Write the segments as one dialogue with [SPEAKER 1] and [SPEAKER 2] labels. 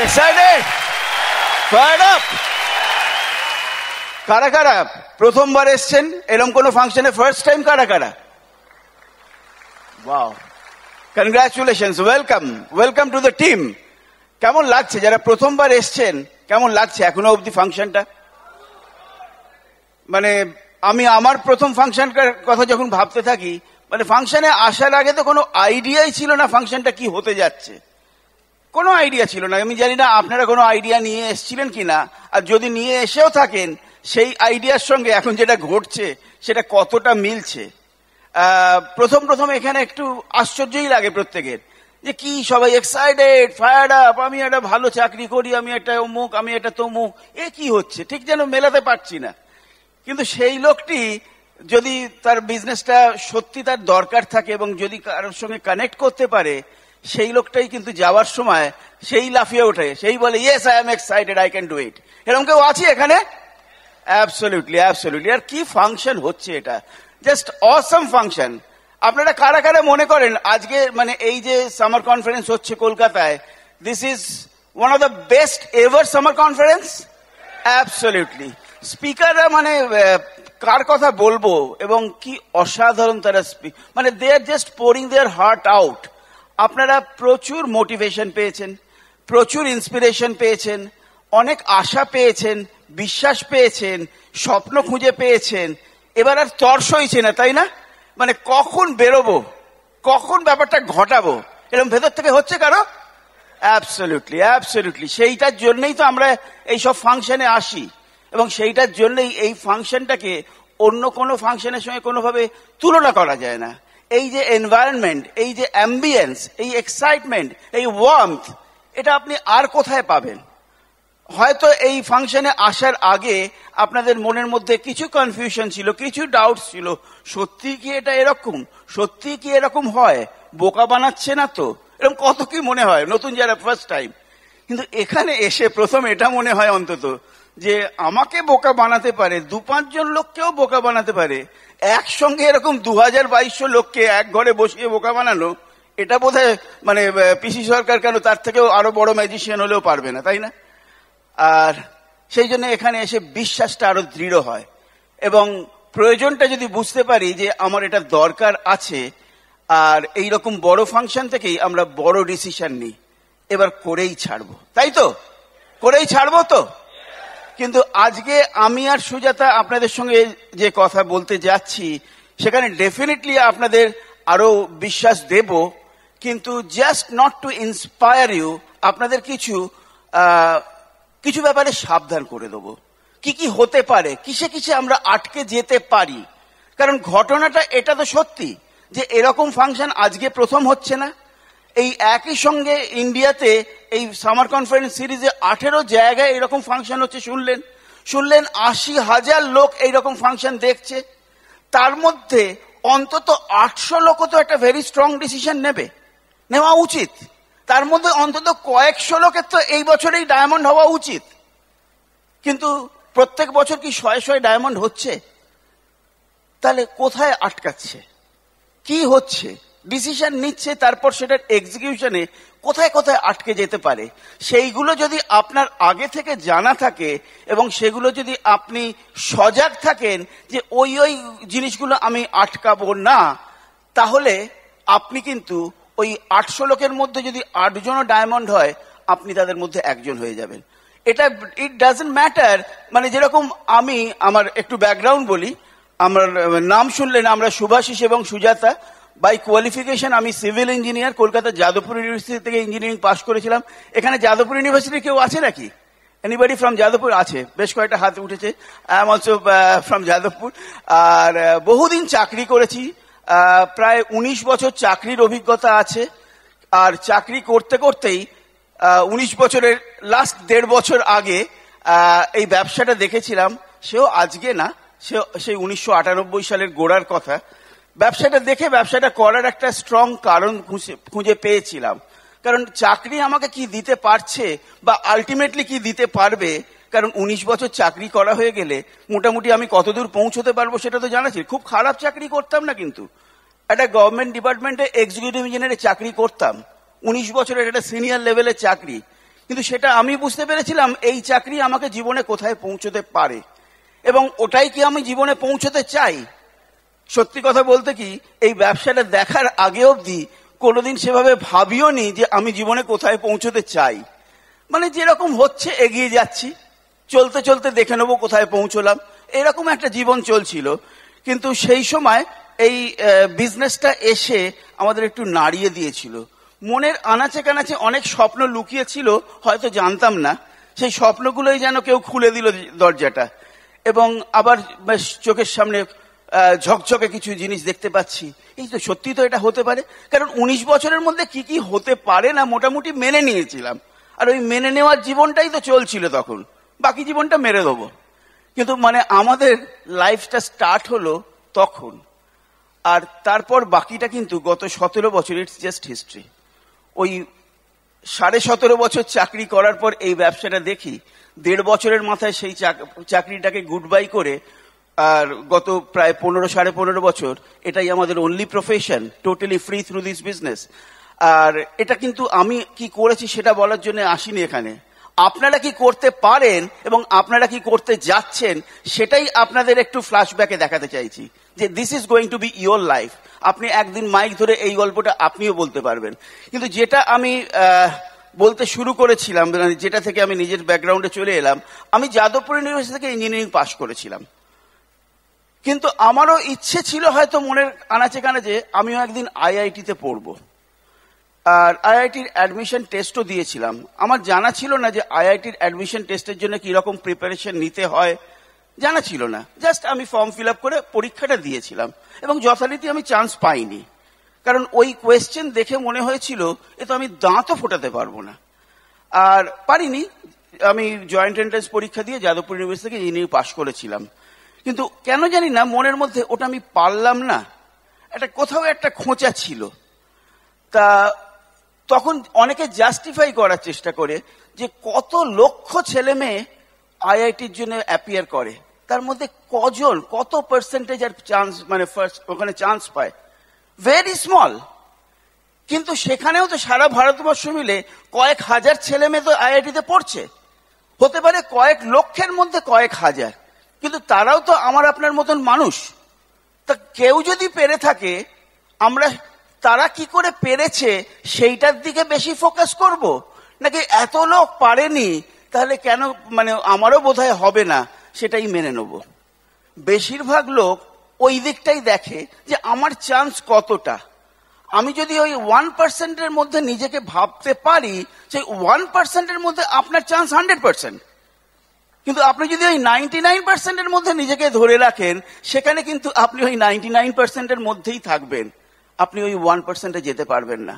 [SPEAKER 1] Excited? Fired up? কারা কারা প্রথমবার এসছেন এরকম কোন ফাংশনে? ফার্স্ট টাইম কারা কারা? Wow, congratulations, welcome to the team. কেমন লাগছে যারা প্রথমবার এসছেন? কেমন লাগছে এখনো অবধি ফাংশনটা? মানে আমি আমার প্রথম ফাংশনটার কথা যখন ভাবতে থাকি, মানে ফাংশনে আসার আগে তো কোনো আইডিয়াই ছিল না ফাংশনটা কি হতে যাচ্ছে, কোনো আইডিয়া ছিল না। আমি জানি না আপনারা কোনো আইডিয়া নিয়ে এসেছিলেন কিনা, আর যদি নিয়ে এসেও থাকেন সেই আইডিয়ার সঙ্গে এখন যেটা ঘটছে সেটা কতটা মিলছে। প্রথম এখানে একটু আশ্চর্যই লাগে প্রত্যেকের, যে কি সবাই এক্সাইটেড, ফায়ার্ড আপ, আমি একটা ভালো চাকরি করি, আমি একটা অমুক, আমি একটা তমুক, এ কি হচ্ছে ঠিক যেন মেলাতে পারছি না। কিন্তু সেই লোকটি যদি তার বিজনেসটা সত্যি তার দরকার থাকে এবং যদি কারোর সঙ্গে কানেক্ট করতে পারে, সেই লোকটাই কিন্তু যাওয়ার সময় সেই লাফিয়ে ওঠে, সেই বলে yes I am excited, I can do it. এরকম কেউ আছে এখানে? অ্যাবসলিউটলি। আর কি ফাংশন হচ্ছে এটা, জাস্ট অসাম ফাংশন। আপনারা কারা কারা মনে করেন আজকে মানে এই যে সামার কনফারেন্স হচ্ছে কলকাতায়, this is one of the best ever summer conference? Absolutely. স্পিকাররা মানে কার কথা বলবো, এবং কি অসাধারণ তারা মানে they are just pouring their heart out. আপনারা প্রচুর মোটিভেশন পেয়েছেন, প্রচুর ইন্সপিরেশন পেয়েছেন, অনেক আশা পেয়েছেন, বিশ্বাস পেয়েছেন, স্বপ্ন খুঁজে পেয়েছেন। এবার আর তর সইছে না, তাই না? মানে কখন বেরোবো, কখন ব্যাপারটা ঘটাবো, এরকম ভেতর থেকে হচ্ছে কারো? অ্যাবসলিউটলি। সেইটার জন্যই তো আমরা এইসব ফাংশনে আসি, এবং সেইটার জন্যই এই ফাংশনটাকে অন্য কোনো ফাংশনের সঙ্গে কোনোভাবে তুলনা করা যায় না। এই যে এনভায়রনমেন্ট, এই যে অ্যাম্বিয়েন্স, এই এক্সাইটমেন্ট, এই ওয়ার্মথ, এটা আপনি আর কোথায় পাবেন? হয়তো এই ফাংশনে আসার আগে আপনাদের মনের মধ্যে কিছু কনফিউশন ছিল, কিছু ডাউট ছিল, সত্যি কি এটা এরকম, সত্যি কি এরকম হয়, বোকা বানাচ্ছে না তো, এরকম কত কি মনে হয় নতুন যারা ফার্স্ট টাইম। কিন্তু এখানে এসে প্রথম এটা মনে হয় অন্তত যে আমাকে বোকা বানাতে পারে, 2-5 জন লোককেও বোকা বানাতে পারে, একসঙ্গে এরকম 2200 লোককে এক ঘরে বসিয়ে বোকা বানানো, এটা বোধহয় মানে পিসি সরকার কেন তার থেকেও আরো বড় ম্যাজিশিয়ান হলেও পারবে না, তাই না? আর সেই জন্য এখানে এসে বিশ্বাসটা আরো দৃঢ় হয়, এবং প্রয়োজনটা যদি বুঝতে পারি যে আমার এটা দরকার আছে, আর এই রকম বড় ফাংশন থেকেই আমরা বড় ডিসিশন নিই, এবার করেই ছাড়বো, তাই তো? করেই ছাড়বো তো। কিন্তু আজকে আমি আর সুজাতা আপনাদের সঙ্গে যে কথা বলতে যাচ্ছি, সেখানে ডেফিনেটলি আপনাদের আরো বিশ্বাস দেব, কিন্তু just not to inspire you, আপনাদের কিছু ব্যাপারে সাবধান করে দেবো। কি কি হতে পারে, কিসে কিসে আমরা আটকে যেতে পারি। কারণ ঘটনাটা এটা তো সত্যি যে এরকম ফাংশন আজকে প্রথম হচ্ছে না। এই একই সঙ্গে ইন্ডিয়াতে এই সামার কনফারেন্স সিরিজে 18 জায়গায় এরকম ফাংশন হচ্ছে। শুনলেন 80,000 লোক এইরকম ফাংশন দেখছে। তার মধ্যে অন্তত 800 লোকও তো একটা ভেরি স্ট্রং ডিসিশন নেওয়া উচিত। তার মধ্যে অন্তত কয়েকশো লোকের তো এই বছরেই ডায়মন্ড হওয়া উচিত। কিন্তু প্রত্যেক বছর কি 100 ডায়মন্ড হচ্ছে? তাহলে কোথায় আটকাচ্ছে, কি হচ্ছে? ডিসিশন নিচ্ছে, তারপর সেটার এক্সিকিউশনে কোথায় কোথায় আটকে যেতে পারে, সেইগুলো যদি আপনার আগে থেকে জানা থাকে এবং সেগুলো যদি আপনি সজাগ থাকেন যে ওই জিনিসগুলো আমি আটকাবো না, তাহলে আপনি কিন্তু ওই 800 লোকের মধ্যে যদি 8 জনও ডায়মন্ড হয়, আপনি তাদের মধ্যে একজন হয়ে যাবেন। এটা ইট ডাজন্ট ম্যাটার। মানে যেরকম আমার একটু ব্যাকগ্রাউন্ড বলি, আমার নাম শুনলেন, আমরা শুভাশিস এবং সুজাতা। বাই কোয়ালিফিকেশন আমি civil engineer, Kolkata Jadavpur university থেকে ইঞ্জিনিয়ারিং পাশ করেছিলাম। এখানে যাদবপুর ইউনিভার্সিটি কেউ আছে নাকি? Anybody from Jadavpur? আছে, বেশ কয়েকটা হাত উঠেছে। I am also from Jadavpur. আর বহুদিন চাকরি করেছি, প্রায় 19 বছর চাকরির অভিজ্ঞতা আছে। আর চাকরি করতে করতেই 19 বছরের লাস্ট 1.5 বছর আগে এই ব্যবসাটা দেখেছিলাম। সেও আজকে না, সেই 1998 সালের গোড়ার কথা। ব্যবসাটা দেখে ব্যবসাটা করার একটা স্ট্রং কারণ খুঁজে পেয়েছিলাম। কারণ চাকরি আমাকে কি দিতে পারছে বা আলটিমেটলি কি দিতে পারবে, কারণ 19 বছর চাকরি করা হয়ে গেলে মোটামুটি আমি কতদূর পৌঁছতে পারবো সেটা তো জানা ছিল। খুব খারাপ চাকরি করতাম না, কিন্তু একটা গভর্নমেন্ট ডিপার্টমেন্টে এক্সিকিউটিভ ইঞ্জিনিয়ারে চাকরি করতাম। 19 বছরের একটা সিনিয়র লেভেলের চাকরি। কিন্তু সেটা আমি বুঝতে পেরেছিলাম এই চাকরি আমাকে জীবনে কোথায় পৌঁছতে পারে, এবং ওটাই কি আমি জীবনে পৌঁছতে চাই। সত্যি কথা বলতে কি, এই ব্যবসাটা দেখার আগে অবধি কোনোদিন সেভাবে ভাবিও নি যে আমি জীবনে কোথায় পৌঁছতে চাই। মানে যেরকম হচ্ছে এগিয়ে যাচ্ছি, চলতে চলতে দেখে নেবো কোথায় পৌঁছলাম, এরকম একটা জীবন চলছিল। কিন্তু সেই সময় এই বিজনেসটা এসে আমাদের একটু নাড়িয়ে দিয়েছিল। মনের আনাচে কানাচে অনেক স্বপ্ন লুকিয়ে ছিল, হয়তো জানতাম না। সেই স্বপ্নগুলোই যেন কেউ খুলে দিল দরজাটা, এবং আবার বেশ চোখের সামনে ঝকঝকে কিছু জিনিস দেখতে পাচ্ছি। এই তো সত্যি তো এটা হতে পারে, কারণ 19 বছরের মধ্যে কি কি হতে পারে না মোটামুটি মেনে নিয়েছিলাম। আর ওই মেনে নেওয়ার জীবনটাই তো চলছিল তখন, বাকি জীবনটা মেরে দেবো। কিন্তু মানে আমাদের লাইফটা স্টার্ট হলো তখন, আর তারপর বাকিটা কিন্তু গত 17 বছর, ইটস জাস্ট হিস্ট্রি। ওই 17.5 বছর চাকরি করার পর এই ব্যবসাটা দেখি, 1.5 বছরের মাথায় সেই চাকরিটাকে গুড বাই করে, আর গত প্রায় 15-15.5 বছর এটাই আমাদের only profession, totally free through this business. আর এটা কিন্তু আমি কি করেছি সেটা বলার জন্য আসিনি এখানে। আপনারা কি করতে পারেন এবং আপনারা কি করতে যাচ্ছেন সেটাই আপনাদের একটু ফ্ল্যাশব্যাকে দেখাতে চাইছি, যে this is going to B your life. আপনি একদিন মাইক ধরে এই গল্পটা আপনিও বলতে পারবেন। কিন্তু যেটা আমি বলতে শুরু করেছিলাম, যেটা থেকে আমি নিজের ব্যাকগ্রাউন্ডে চলে এলাম, আমি যাদবপুর ইউনিভার্সিটি থেকে ইঞ্জিনিয়ারিং পাশ করেছিলাম। কিন্তু আমারও ইচ্ছে ছিল হয়তো মনের আনাচে কানাচে আমিও একদিন আইআইটিতে পড়বো। আর আইআইটির অ্যাডমিশন টেস্টও দিয়েছিলাম। আমার জানা ছিল না যে আইআইটির অ্যাডমিশন টেস্টের জন্য কিরকম প্রিপারেশন নিতে হয়, জানা ছিল না। জাস্ট আমি ফর্ম ফিল আপ করে পরীক্ষাটা দিয়েছিলাম, এবং যথারীতি আমি চান্স পাইনি। কারণ ওই কোয়েশ্চেন দেখে মনে হয়েছিল এ তো আমি দাঁতও ফোটাতে পারবো না, আর পারিনি। আমি জয়েন্ট এন্ট্রান্স পরীক্ষা দিয়ে যাদবপুর ইউনিভার্সিটি থেকে ইঞ্জিনিয়ারিং পাশ করেছিলাম। কিন্তু কেন জানি না মনের মধ্যে ওটা আমি পারলাম না, একটা কোথাও একটা খোঁচা ছিল। তা তখন অনেকে জাস্টিফাই করার চেষ্টা করে যে কত লক্ষ ছেলে মেয়ে আইআইটির জন্য অ্যাপিয়ার করে, তার মধ্যে কজন, কত পার্সেন্টেজ আর চান্স, মানে ফার্স্ট ওখানে চান্স পায়, ভেরি স্মল। কিন্তু সেখানেও তো সারা ভারতবর্ষ মিলে কয়েক হাজার ছেলে মেয়ে তো আইআইটিতে পড়ছে, হতে পারে কয়েক লক্ষের মধ্যে কয়েক হাজার, কিন্তু তারাও তো আমার আপনার মতন মানুষ। তা কেউ যদি পেরে থাকে, আমরা তারা কি করে পেরেছে সেইটার দিকে বেশি ফোকাস করব, নাকি এত লোক পারেনি তাহলে কেন, মানে আমারও বোধহয় হবে না, সেটাই মেনে নেব। বেশিরভাগ লোক ওই দিকটাই দেখে যে আমার চান্স কতটা। আমি যদি ওই 1%-এর মধ্যে নিজেকে ভাবতে পারি, সেই 1%-এর মধ্যে আপনার চান্স 100%। কিন্তু আপনি যদি ওই 99%-এর মধ্যে নিজেকে ধরে রাখেন, সেখানে কিন্তু আপনি ওই 99%-এর মধ্যেই থাকবেন, আপনি ওই 1%-এ যেতে পারবেন না।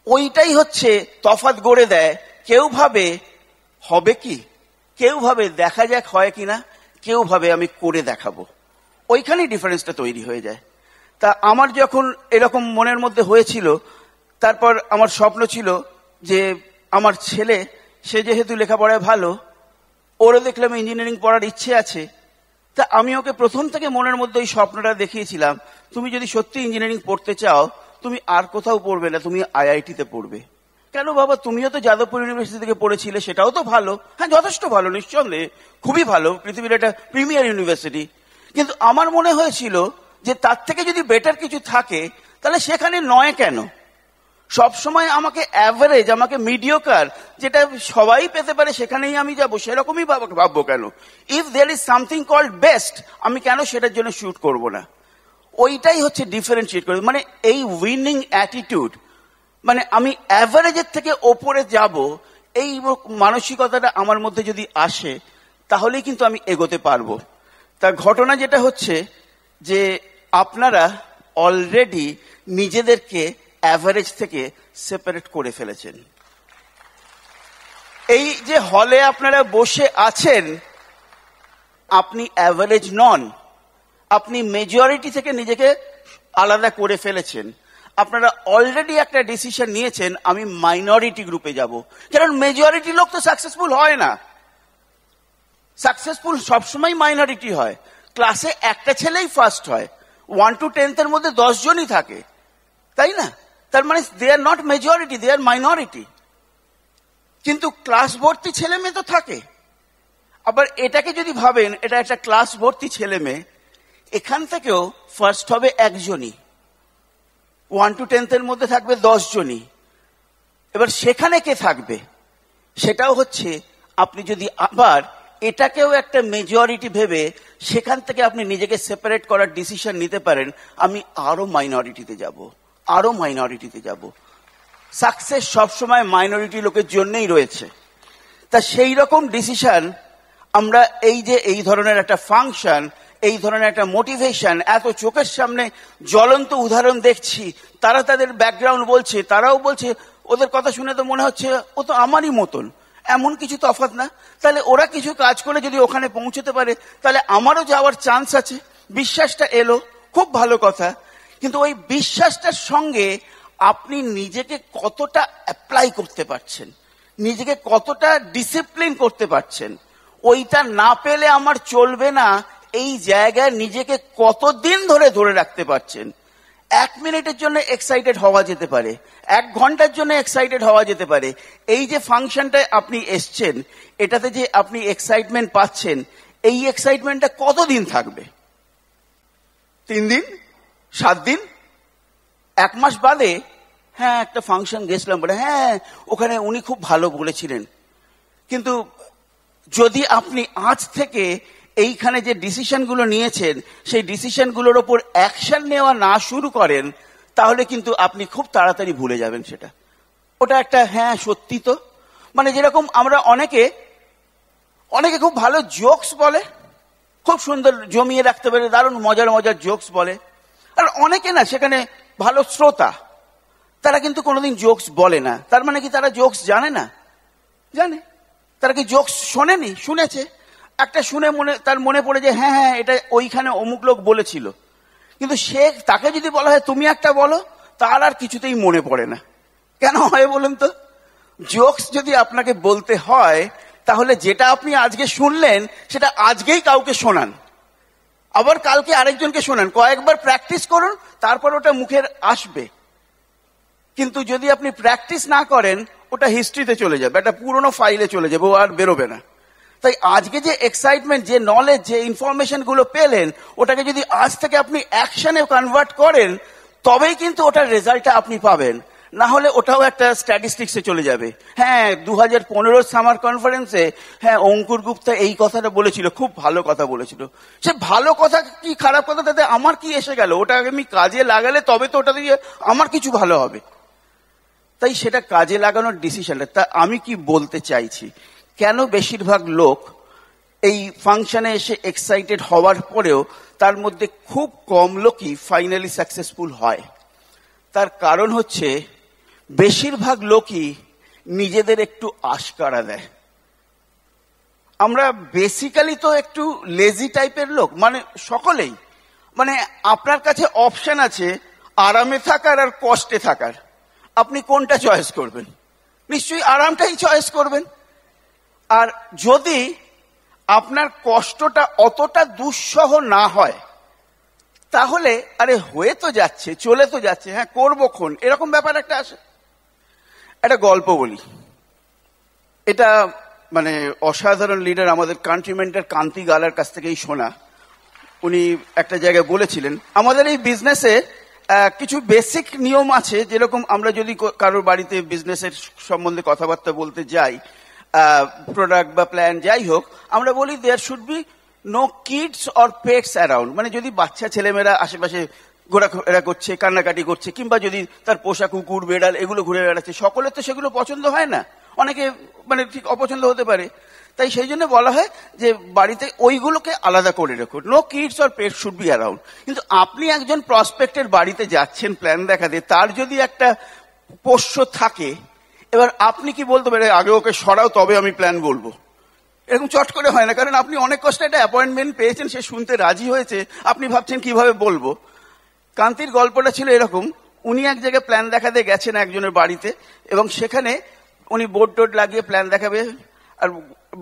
[SPEAKER 1] ওইটাই হচ্ছে তফাৎ গড়ে দেয়। কেউ ভাবে হবে কি, কেউ ভাবে দেখা যাক হয় কিনা, কেউ ভাবে আমি করে দেখাবো। ওইখানেই ডিফারেন্সটা তৈরি হয়ে যায়। তা আমার যখন এরকম মনের মধ্যে হয়েছিল, তারপর আমার স্বপ্ন ছিল যে আমার ছেলে, সে যেহেতু লেখাপড়ায় ভালো, ওরও দেখলাম ইঞ্জিনিয়ারিং পড়ার ইচ্ছে আছে। তা আমি ওকে প্রথম থেকে মনের মধ্যে ওই স্বপ্নটা দেখিয়েছিলাম, তুমি যদি সত্যি ইঞ্জিনিয়ারিং পড়তে চাও, তুমি আর কোথাও পড়বে না, তুমি আইআইটিতে পড়বে। কেন বাবা, তুমিও তো যাদবপুর ইউনিভার্সিটি থেকে পড়েছিলে, সেটাও তো ভালো। হ্যাঁ, যথেষ্ট ভালো, নিঃসন্দেহে খুবই ভালো, পৃথিবীর একটা প্রিমিয়ার ইউনিভার্সিটি। কিন্তু আমার মনে হয়েছিল যে তার থেকে যদি বেটার কিছু থাকে তাহলে সেখানে নয় কেন। সবসময় আমাকে অ্যাভারেজ, আমাকে মিডিওকার, যেটা সবাই পেতে পারে সেখানেই আমি যাবো, সেরকমই ভাববো কেন? If there is something called best, আমি কেন সেটার জন্য শুট করব না? ওইটাই হচ্ছে ডিফারেন্সিয়েট করে, মানে এই উইনিং অ্যাটিটিউড, মানে আমি অ্যাভারেজের থেকে ওপরে যাব, এই মানসিকতাটা আমার মধ্যে যদি আসে তাহলেই কিন্তু আমি এগোতে পারবো। তার ঘটনা যেটা হচ্ছে যে আপনারা অলরেডি নিজেদেরকে অ্যাভারেজ থেকে সেপারেট করে ফেলেছেন। এই যে হলে আপনারা বসে আছেন, আপনি অ্যাভারেজ নন, আপনি মেজরিটি থেকে নিজেকে আলাদা করে ফেলেছেন। আপনারা অলরেডি একটা ডিসিশন নিয়েছেন, আমি মাইনরিটি গ্রুপে যাব। কারণ মেজরিটি লোক তো সাকসেসফুল হয় না, সাকসেসফুল সবসময় মাইনরিটি হয়। ক্লাসে একটা ছেলেই ফার্স্ট হয়, 1 to 10th মধ্যে 10 জনই থাকে, তাই না? তার মানে they are not majority, they are minority. কিন্তু ক্লাস ভর্তি ছেলে মেয়ে তো থাকে। আবার এটাকে যদি ভাবেন এটা একটা ক্লাস ভর্তি ছেলে মেয়ে, এখান থেকেও ফার্স্ট হবে একজনই, 1 to 10 মধ্যে থাকবে 10 জনই। এবার সেখানে কে থাকবে? সেটাও হচ্ছে আপনি যদি আবার এটাকেও একটা মেজরিটি ভেবে সেখান থেকে আপনি নিজেকে সেপারেট করার ডিসিশন নিতে পারেন, আমি আরো মাইনরিটিতে যাব, আরো মাইনরিটিতে যাব। সাকসেস সবসময় মাইনরিটি লোকের জন্যই রয়েছে। তা সেই রকম ডিসিশন আমরা এই ধরনের একটা ফাংশন, এই ধরনের একটা মোটিভেশন, এত চোখের সামনে জ্বলন্ত উদাহরণ দেখছি, তারা তাদের ব্যাকগ্রাউন্ড বলছে, তারাও বলছে ওদের কথা শুনে তো মনে হচ্ছে ও তো আমারই মতন, এমন কিছু তফাৎ না। তাহলে ওরা কিছু কাজ করে যদি ওখানে পৌঁছতে পারে তাহলে আমারও যাওয়ার চান্স আছে। বিশ্বাসটা এলো, খুব ভালো কথা। কিন্তু ওই বিশ্বাসটার সঙ্গে আপনি নিজেকে কতটা অ্যাপ্লাই করতে পারছেন, নিজেকে কতটা ডিসিপ্লিন করতে পারছেন, ওইটা না পেলে আমার চলবে না, এই জায়গায় নিজেকে কতদিন ধরে রাখতে পারছেন। 1 মিনিটের জন্য এক্সাইটেড হওয়া যেতে পারে, 1 ঘন্টার জন্য এক্সাইটেড হওয়া যেতে পারে। এই যে ফাংশনটায় আপনি এসছেন, এটাতে যে আপনি এক্সাইটমেন্ট পাচ্ছেন, এই এক্সাইটমেন্টটা কতদিন থাকবে? 3 দিন, 7 দিন, 1 মাস বাদে হ্যাঁ একটা ফাংশন গেছিলাম বলে হ্যাঁ ওখানে উনি খুব ভালো বলেছিলেন। কিন্তু যদি আপনি আজ থেকে এইখানে যে ডিসিশনগুলো নিয়েছেন সেই ডিসিশনগুলোর ওপর অ্যাকশন নেওয়া না শুরু করেন, তাহলে কিন্তু আপনি খুব তাড়াতাড়ি ভুলে যাবেন সেটা। ওটা একটা হ্যাঁ সত্যি তো, মানে যেরকম আমরা অনেকে খুব ভালো জোকস বলে, খুব সুন্দর জমিয়ে রাখতে পারে, দারুণ মজার মজার জোকস বলে। আর অনেকে না সেখানে ভালো শ্রোতা, তারা কিন্তু কোনোদিন জোকস বলে না। তার মানে কি তারা জোকস জানে না? জানে। তারা কি জোকস শোনেনি? শুনেছে। একটা শুনে তার মনে পড়ে যে হ্যাঁ হ্যাঁ এটা ওইখানে অমুক লোক বলেছিল। কিন্তু তাকে যদি বলা হয় তুমি একটা বলো, তার আর কিছুতেই মনে পড়ে না। কেন হয় বলুন তো? জোকস যদি আপনাকে বলতে হয় তাহলে যেটা আপনি আজকে শুনলেন সেটা আজকেই কাউকে শোনান, আবার কালকে আরেকজনকে শোনান, কয়েকবার প্র্যাকটিস করুন, তারপর ওটা মুখের আসবে। কিন্তু যদি আপনি প্র্যাকটিস না করেন ওটা হিস্ট্রিতে চলে যাবে, একটা পুরনো ফাইলে চলে যাবে, ও আর বেরোবে না। তাই আজকে যে এক্সাইটমেন্ট, যে নলেজ, যে ইনফরমেশন গুলো পেলেন, ওটাকে যদি আজ থেকে আপনি অ্যাকশনে কনভার্ট করেন তবেই কিন্তু ওটার রেজাল্টটা আপনি পাবেন। না হলে ওটাও একটা স্ট্যাটিস্টিক্সে চলে যাবে। হ্যাঁ 2015 সামার কনফারেন্সে হ্যাঁ অঙ্কুর গুপ্তা এই কথাটা বলেছিল, খুব ভালো কথা বলেছিল। সে ভালো কথা কি খারাপ কথা তাতে আমার কি এসে গেল? ওটা আমি কাজে লাগালে তবে তো ওটা দিয়ে আমার কিছু ভালো হবে। তাই সেটা কাজে লাগানোর ডিসিশনটা। তা আমি কি বলতে চাইছি, কেন বেশিরভাগ লোক এই ফাংশনে এসে এক্সাইটেড হওয়ার পরেও তার মধ্যে খুব কম লোকই ফাইনালি সাকসেসফুল হয়? তার কারণ হচ্ছে বেশিরভাগ লোকই নিজেদের একটু আশকারা দেয়। আমরা বেসিক্যালি তো একটু লেজি টাইপের লোক, মানে সকলেই। মানে আপনার কাছে অপশন আছে আরামে থাকার আর কষ্টে থাকার, আপনি কোনটা চয়েস করবেন? নিশ্চয়ই আরামটাই চয়েস করবেন। আর যদি আপনার কষ্টটা অতটা দুঃসহ না হয় তাহলে আরে হয়ে তো যাচ্ছে, চলে তো যাচ্ছে, হ্যাঁ করবো খন, এরকম ব্যাপার একটা আসে। একটা গল্প বলি, এটা মানে অসাধারণ লিডার আমাদের কান্ট্রিমেন্টের কান্তি গালার কাছ থেকেই শোনা। উনি একটা জায়গায় বলেছিলেন আমাদের এই বিজনেসে কিছু বেসিক নিয়ম আছে, যেরকম আমরা যদি কারোর বাড়িতে বিজনেসের সম্বন্ধে কথাবার্তা বলতে যাই, প্রোডাক্ট বা প্ল্যান যাই হোক, আমরা বলি there should be no kids or pets around. মানে যদি বাচ্চা ছেলেমেয়েরা আশেপাশে ঘোরাফেরা করছে, কান্নাকাটি করছে, কিংবা যদি তার পোষা কুকুর বেড়াল এগুলো ঘুরে বেড়াচ্ছে, সকলের তো সেগুলো পছন্দ হয় না, অনেকে মানে ঠিক অপছন্দ হতে পারে। তাই সেই জন্য বলা হয় যে বাড়িতে ওইগুলোকে আলাদা করে রাখুন, no kids or pets should be around. কিন্তু আপনি একজন প্রসপেক্টের বাড়িতে যাচ্ছেন প্ল্যান দেখাতে, তার যদি একটা পোষ্য থাকে, এবার আপনি কি বলতে পারেন আগে ওকে সরাও তবে আমি প্ল্যান বলবো? এরকম চট করে হয় না, কারণ আপনি অনেক কষ্টে একটা অ্যাপয়েন্টমেন্ট পেয়েছেন, সে শুনতে রাজি হয়েছে, আপনি ভাবছেন কিভাবে বলবো। কান্তির গল্পটা ছিল এরকম, উনি এক জায়গায় প্ল্যান দেখাতে গেছেন একজনের বাড়িতে, এবং সেখানে উনি বোর্ড টোড লাগিয়ে প্ল্যান দেখাবে, আর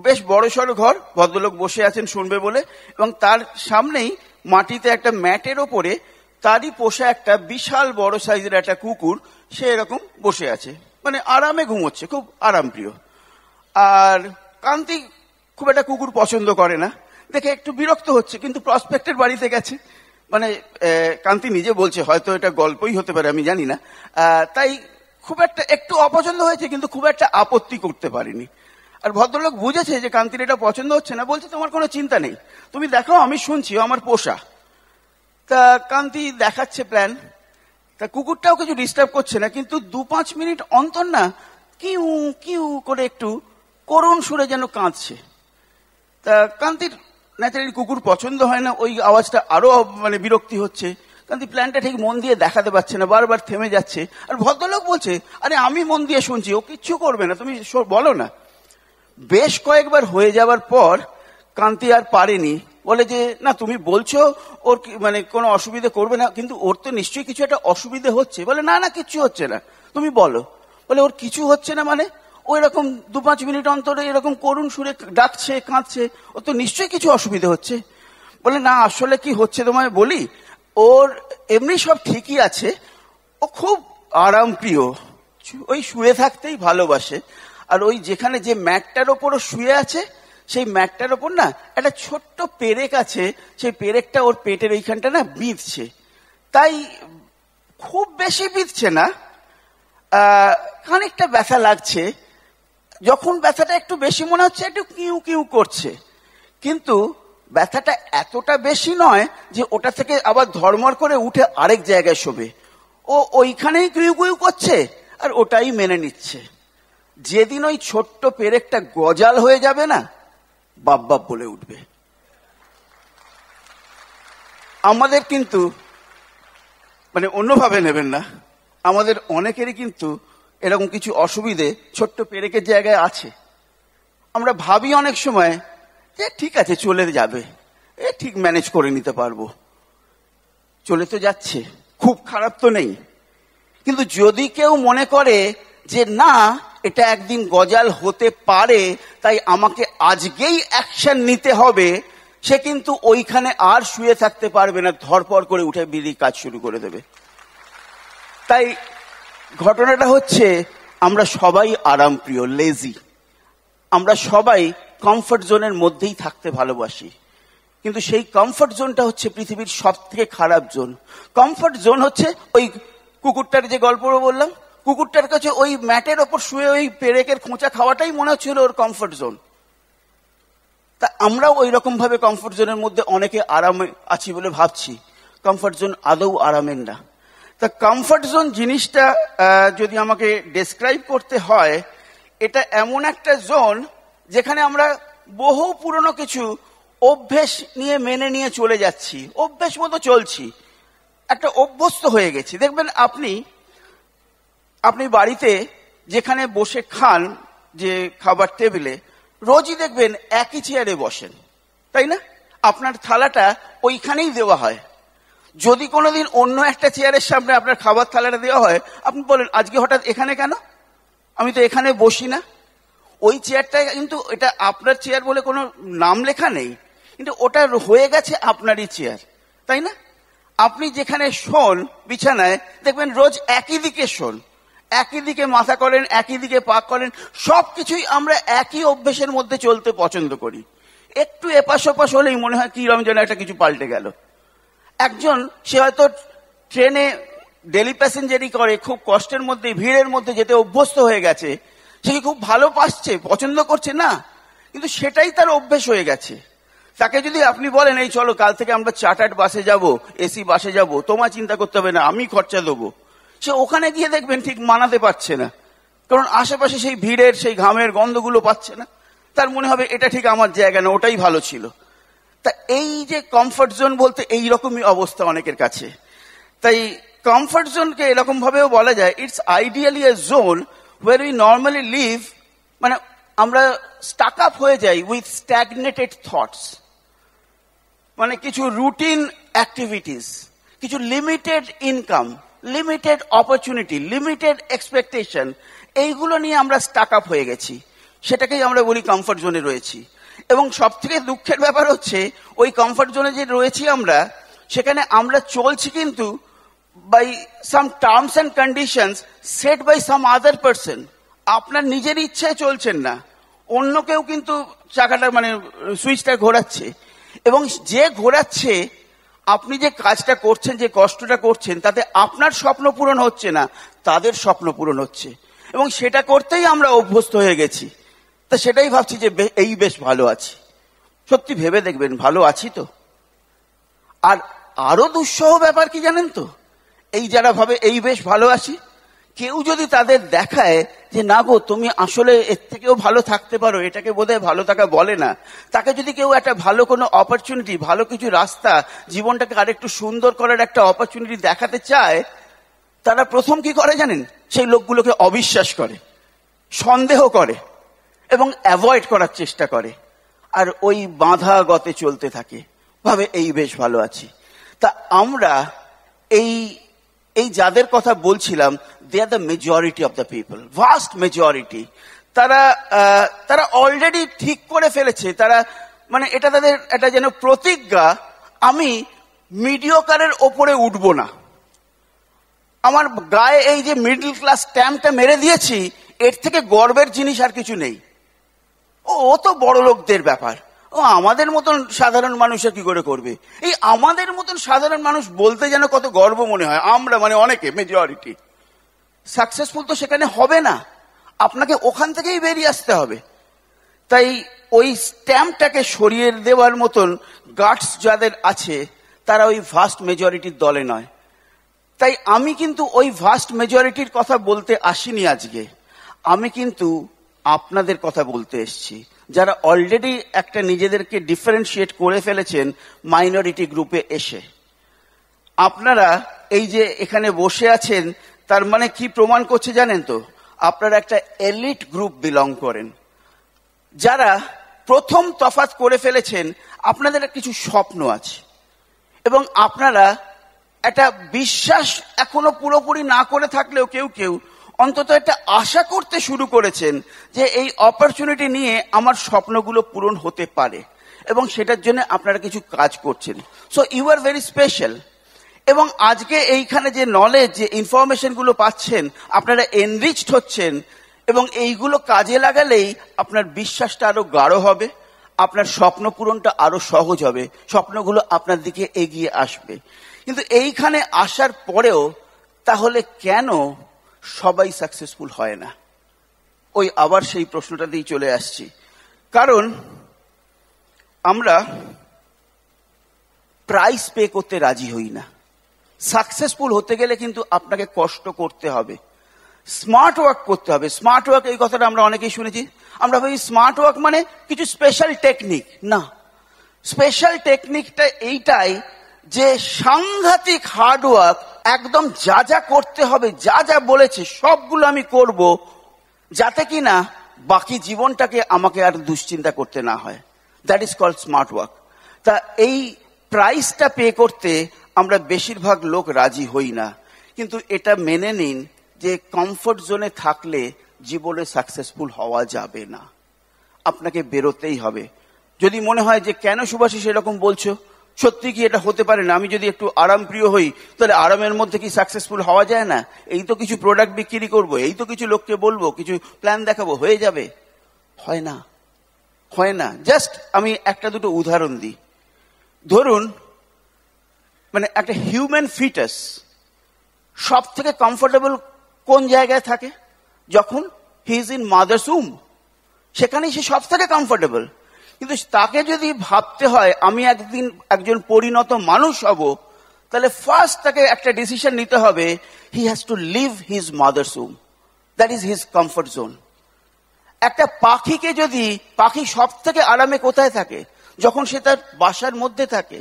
[SPEAKER 1] বেশ বড় সড়ো ঘর, ভদ্রলোক বসে আছেন শুনবে বলে, এবং তার সামনেই মাটিতে একটা ম্যাটের ওপরে তারই পোষা একটা বিশাল বড় সাইজের একটা কুকুর, সে এরকম বসে আছে, মানে আরামে ঘুমোচ্ছে, খুব আরাম প্রিয়। আর কান্তি খুব একটা কুকুর পছন্দ করে না, দেখে একটু বিরক্ত হচ্ছে, কিন্তু প্রসপেক্টের বাড়িতে গেছে, মানে কান্তি নিজে বলছে, হয়তো এটা গল্পই হতে পারে, আমি জানি না, তাই খুব একটা একটু অপছন্দ হয়েছে, কিন্তু খুব একটা আপত্তি করতে পারিনি। আর ভদ্রলোক বুঝেছে যে কান্তির এটা পছন্দ হচ্ছে না, বলছে তোমার কোনো চিন্তা নেই, তুমি দেখাও, আমি শুনছি, আমার পোষা। তা কান্তি দেখাচ্ছে প্ল্যান, তা কুকুরটাও কিছু ডিস্টার্ব করছে না, কিন্তু 2-5 মিনিট অন্তর না কিউ কিউ করে একটু করুণ সুরে যেন কাঁদছে। তা কান্তির ন্যাচারালি কুকুর পছন্দ হয় না, ওই আওয়াজটা আরো মানে বিরক্তি হচ্ছে। কান্তি প্ল্যানটা ঠিক মন দিয়ে দেখাতে পারছে না, বারবার থেমে যাচ্ছে। আর ভদ্রলোক বলছে, আরে আমি মন দিয়ে শুনছি, ও কিচ্ছু করবে না, তুমি বলো না। বেশ কয়েকবার হয়ে যাবার পর কান্তি আর পারেনি, বলে যে না তুমি বলছো ওর মানে কোনো অসুবিধা করবে না, কিন্তু ওর তো নিশ্চয়ই কিছু একটা অসুবিধা হচ্ছে। বলে না না কিচ্ছু হচ্ছে না, তুমি বলো। বলে ওর কিছু হচ্ছে না মানে? ও এরকম 2-5 মিনিট অন্তরে এরকম করুণ সুরে ডাকছে, কাঁদছে, ও তো নিশ্চয়ই কিছু অসুবিধা হচ্ছে। বলে না আসলে কি হচ্ছে তোমায় বলি, ওর এমনি সব ঠিকই আছে, ও খুব আরাম প্রিয়, ওই শুয়ে থাকতেই ভালোবাসে। আর ওই যেখানে যে ম্যাটটার ওপর শুয়ে আছে, সেই ম্যাটটার ওপর না একটা ছোট্ট পেরেক আছে, সেই পেরেকটা ওর পেটের এইখানটা না বিঁধছে, তাই খুব বেশি বিঁধছে না, খানিকটা ব্যথা লাগছে। যখন ব্যথাটা একটু বেশি মনে হচ্ছে, একটু কিউ কিউ করছে, কিন্তু ব্যথাটা এতটা বেশি নয় যে ওটা থেকে আবার ধর্মর করে উঠে আরেক জায়গায় শোবে। ও ওইখানেই কিউ কিউ করছে আর ওটাই মেনে নিচ্ছে। যেদিন ওই ছোট্ট পেরেকটা গজাল হয়ে যাবে না, বাপ বাপ বলে উঠবে। আমাদের কিন্তু মানে অন্যভাবে নেবেন না, আমাদের অনেকেরই কিন্তু এরকম কিছু অসুবিধে ছোট্ট পেরেকের জায়গায় আছে। আমরা ভাবি অনেক সময় যে ঠিক আছে চলে যাবে, ঠিক ম্যানেজ করে নিতে পারবো, চলে তো যাচ্ছে, খুব খারাপ তো নেই। কিন্তু যদি কেউ মনে করে যে না এটা একদিন গজাল হতে পারে, তাই আমাকে আজকেই অ্যাকশন নিতে হবে, সে কিন্তু ওইখানে আর শুয়ে থাকতে পারবে না, ধরপড় করে উঠে বেরিয়ে কাজ শুরু করে দেবে। তাই ঘটনাটা হচ্ছে, আমরা সবাই আরাম প্রিয়, লেজি, আমরা সবাই কমফর্ট জোনের মধ্যেই থাকতে ভালোবাসি, কিন্তু সেই কমফর্ট জোনটা হচ্ছে পৃথিবীর সব থেকে খারাপ জোন। কমফর্ট জোন হচ্ছে ওই কুকুরটার যে গল্প বললাম, কুকুরটার কাছে ওই ম্যাটের ওপর শুয়ে ওই পেরেকের খোঁচা খাওয়াটাই মনে হচ্ছিল ওর কমফর্ট জোন। তা আমরাও ওই রকম ভাবে কমফর্ট জোনের মধ্যে অনেকে আরামে আছি বলে ভাবছি, কমফর্ট জোন আদৌ আরামের না। তা কমফর্ট জোন জিনিসটা যদি আমাকে ডেসক্রাইব করতে হয়, এটা এমন একটা জোন যেখানে আমরা বহু পুরনো কিছু অভ্যেস নিয়ে মেনে নিয়ে চলে যাচ্ছি, অভ্যেস মতো চলছি, একটা অভ্যস্ত হয়ে গেছি। দেখবেন আপনি বাড়িতে যেখানে বসে খান, যে খাবার টেবিলে, রোজই দেখবেন একই চেয়ারে বসেন, তাই না? আপনার থালাটা ওইখানেই দেওয়া হয়। যদি কোনোদিন অন্য একটা চেয়ারের সামনে আপনার খাবার থালাটা দেওয়া হয়, আপনি বলেন আজকে হঠাৎ এখানে কেন, আমি তো এখানে বসি না। ওই চেয়ারটা কিন্তু এটা আপনার চেয়ার বলে কোনো নাম লেখা নেই, কিন্তু ওটা হয়ে গেছে আপনারই চেয়ার, তাই না? আপনি যেখানে শোন বিছানায়, দেখবেন রোজ একই দিকে শোন, একই দিকে মাথা করেন, একই দিকে পা করেন, সবকিছুই আমরা একই অভ্যেসের মধ্যে চলতে পছন্দ করি। একটু এপাশ ওপাশ হলেই মনে হয় কি যেন একটা কিছু পাল্টে গেল। একজন সে হয়তো ট্রেনে ডেলি প্যাসেঞ্জারি করে, খুব কষ্টের মধ্যে ভিড়ের মধ্যে যেতে অভ্যস্ত হয়ে গেছে, সে কি খুব ভালো পাচ্ছে, পছন্দ করছে না, কিন্তু সেটাই তার অভ্যেস হয়ে গেছে। তাকে যদি আপনি বলেন এই চলো কাল থেকে আমরা চার্টার্ড বাসে যাব, এসি বাসে যাব, তোমার চিন্তা করতে হবে না, আমি খরচা দেবো, সে ওখানে গিয়ে দেখবেন ঠিক মানাতে পারছে না, কারণ আশেপাশে সেই ভিড়ের সেই ঘামের গন্ধগুলো পাচ্ছে না, তার মনে হবে এটা ঠিক আমার জায়গা না, ওটাই ভালো ছিল। তা এই যে কমফর্ট জোন বলতে এইরকমই অবস্থা অনেকের কাছে। তাই কমফর্ট জোনকে এরকম ভাবেও বলা যায়, it's ideally A zone where we normally live, মানে আমরা স্টাক আপ হয়ে যাই উইথ স্ট্যাগনেটেড থটস, মানে কিছু রুটিন অ্যাক্টিভিটিস, কিছু limited income, limited opportunity, limited expectation, এইগুলো নিয়ে আমরা স্টাক আপ হয়ে গেছি, সেটাকেই আমরা বলি কমফর্ট জোনে রয়েছি। এবং সব থেকে দুঃখের ব্যাপার হচ্ছে ওই কমফর্ট জোনে যে রয়েছি আমরা, সেখানে আমরা চলছি কিন্তু by some terms and conditions set by some other person, আপনার নিজের ইচ্ছায় চলছেন না, অন্য কেউ কিন্তু চাকাটা মানে সুইচটা ঘোরাচ্ছে, এবং যে ঘোরাচ্ছে আপনি যে কাজটা করছেন, যে কষ্টটা করছেন, তাতে আপনার স্বপ্ন পূরণ হচ্ছে না, তাদের স্বপ্ন পূরণ হচ্ছে, এবং সেটা করতেই আমরা অভ্যস্ত হয়ে গেছি। তা সেটাই ভাবছি যে এই বেশ ভালো আছি। সত্যি ভেবে দেখবেন ভালো আছি তো। আর আরো দুঃসহ ব্যাপার কি জানেন তো, এই যারা ভাবে এই বেশ ভালো আছি, কেউ যদি তাদের দেখায় যে না গো তুমি আসলে এর থেকেও ভালো থাকতে পারো, এটাকে বোধহয় ভালো থাকা বলে না, তাকে যদি কেউ একটা ভালো কোনো অপরচুনিটি, ভালো কিছু রাস্তা, জীবনটাকে আরেকটু সুন্দর করার একটা অপরচুনিটি দেখাতে চায়, তারা প্রথম কি করে জানেন? সেই লোকগুলোকে অবিশ্বাস করে, সন্দেহ করে এবং অ্যাভয়েড করার চেষ্টা করে, আর ওই বাঁধা গতে চলতে থাকে, ভাবে এই বেশ ভালো আছি। তা আমরা এই যাদের কথা বলছিলাম, they are the majority of the people, vast majority. তারা অলরেডি ঠিক করে ফেলেছে, তারা মানে এটা তাদের একটা যেন প্রতিজ্ঞা, আমি মিডিওকারের ওপরে উঠব না। আমার গায়ে এই যে মিডল ক্লাস স্ট্যাম্পটা মেরে দিয়েছি, এর থেকে গর্বের জিনিস আর কিছু নেই। ও তো বড় লোকদের ব্যাপার, ও আমাদের মতন সাধারণ মানুষের কি করে করবে? এই আমাদের মতন সাধারণ মানুষ বলতে যেন কত গর্ব মনে হয়। আমরা মানে অনেকে, মেজরিটি। সাকসেসফুল তো সেখানে হবে না, আপনাকে ওখান থেকেই বেরিয়ে আসতে হবে। তাই ওই স্ট্যাম্পটাকে সরিয়ে দেওয়ার মতন গাটস যাদের আছে, তারা ওই ভাস্ট মেজরিটির দলে নয়। তাই আমি কিন্তু ওই ভাস্ট মেজরিটির কথা বলতে আসিনি আজকে, আমি কিন্তু আপনাদের কথা বলতে এসেছি, যারা অলরেডি একটা নিজেদেরকে ডিফারেন্সিয়েট করে ফেলেছেন মাইনরিটি গ্রুপে এসে। আপনারা এই যে এখানে বসে আছেন, তার মানে কি প্রমাণ করছে জানেন তো? আপনারা একটা এলিট গ্রুপ বিলং করেন, যারা প্রথম তফাৎ করে ফেলেছেন। আপনাদের কিছু স্বপ্ন আছে, এবং আপনারা একটা বিশ্বাস এখনো পুরোপুরি না করে থাকলেও কেউ কেউ অন্তত একটা আশা করতে শুরু করেছেন যে এই অপরচুনিটি নিয়ে আমার স্বপ্নগুলো পূরণ হতে পারে, এবং সেটার জন্য আপনারা কিছু কাজ করছেন। So you are very special. এবং আজকে এইখানে যে নলেজ, যে ইনফরমেশনগুলো পাচ্ছেন, আপনারা এনরিচড হচ্ছেন, এবং এইগুলো কাজে লাগালেই আপনার বিশ্বাসটা আরো গাঢ় হবে, আপনার স্বপ্ন পূরণটা আরো সহজ হবে, স্বপ্নগুলো আপনার দিকে এগিয়ে আসবে। কিন্তু এইখানে আসার পরেও তাহলে কেন সবাই সাকসেসফুল হয় না? ওই আবার সেই প্রশ্নটা দিয়ে চলে আসছি। কারণ আমরা প্রাইস পে করতে রাজি হই না। সাকসেসফুল হতে গেলে কিন্তু আপনাকে কষ্ট করতে হবে, স্মার্ট ওয়ার্ক করতে হবে। স্মার্ট ওয়ার্ক, এই কথাটা আমরা অনেকেই শুনেছি। আমরা ভাবি স্মার্ট ওয়ার্ক মানে কিছু স্পেশাল টেকনিক। না, স্পেশাল টেকনিকটা এইটাই যে সাংঘাতিক হার্ড ওয়ার্ক, একদম যা যা করতে হবে, যা যা বলেছে সবগুলো আমি করব, যাতে কিনা বাকি জীবনটাকে আমাকে আর দুশ্চিন্তা করতে না হয়। That is called smart work. তা এই প্রাইসটা পে করতে আমরা বেশিরভাগ লোক রাজি হই না। কিন্তু এটা মেনে নিন যে কমফোর্ট জোনে থাকলে জীবনে সাকসেসফুল হওয়া যাবে না, আপনাকে বেরোতেই হবে। যদি মনে হয় যে কেন সুভাষিস এরকম বলছো, সত্যি কি এটা হতে পারে না? আমি যদি একটু আরাম প্রিয় হই, তাহলে আরামের মধ্যে কি সাকসেসফুল হওয়া যায় না? এই তো কিছু প্রোডাক্ট বিক্রি করব, এই তো কিছু লোককে বলবো, কিছু প্ল্যান দেখাবো, হয়ে যাবে? হয় না, হয় না। জাস্ট আমি একটা দুটো উদাহরণ দিই। ধরুন, মানে একটা হিউম্যান ফিটাস সব থেকে কমফোর্টেবল কোন জায়গায় থাকে? যখন হি ইজ ইন মাদার্স উম, সেখানেই সে সব থেকে কমফোর্টেবল। কিন্তু তাকে যদি ভাবতে হয় আমি একদিন একজন পরিণত মানুষ হব, তাহলে ফার্স্ট তাকে একটা ডিসিশন নিতে হবে, he has to leave his mother's um, that is his comfort zone. একটা পাখিকে যদি, পাখি সব থেকে আরামে কোথায় থাকে? যখন সে তার বাসার মধ্যে থাকে।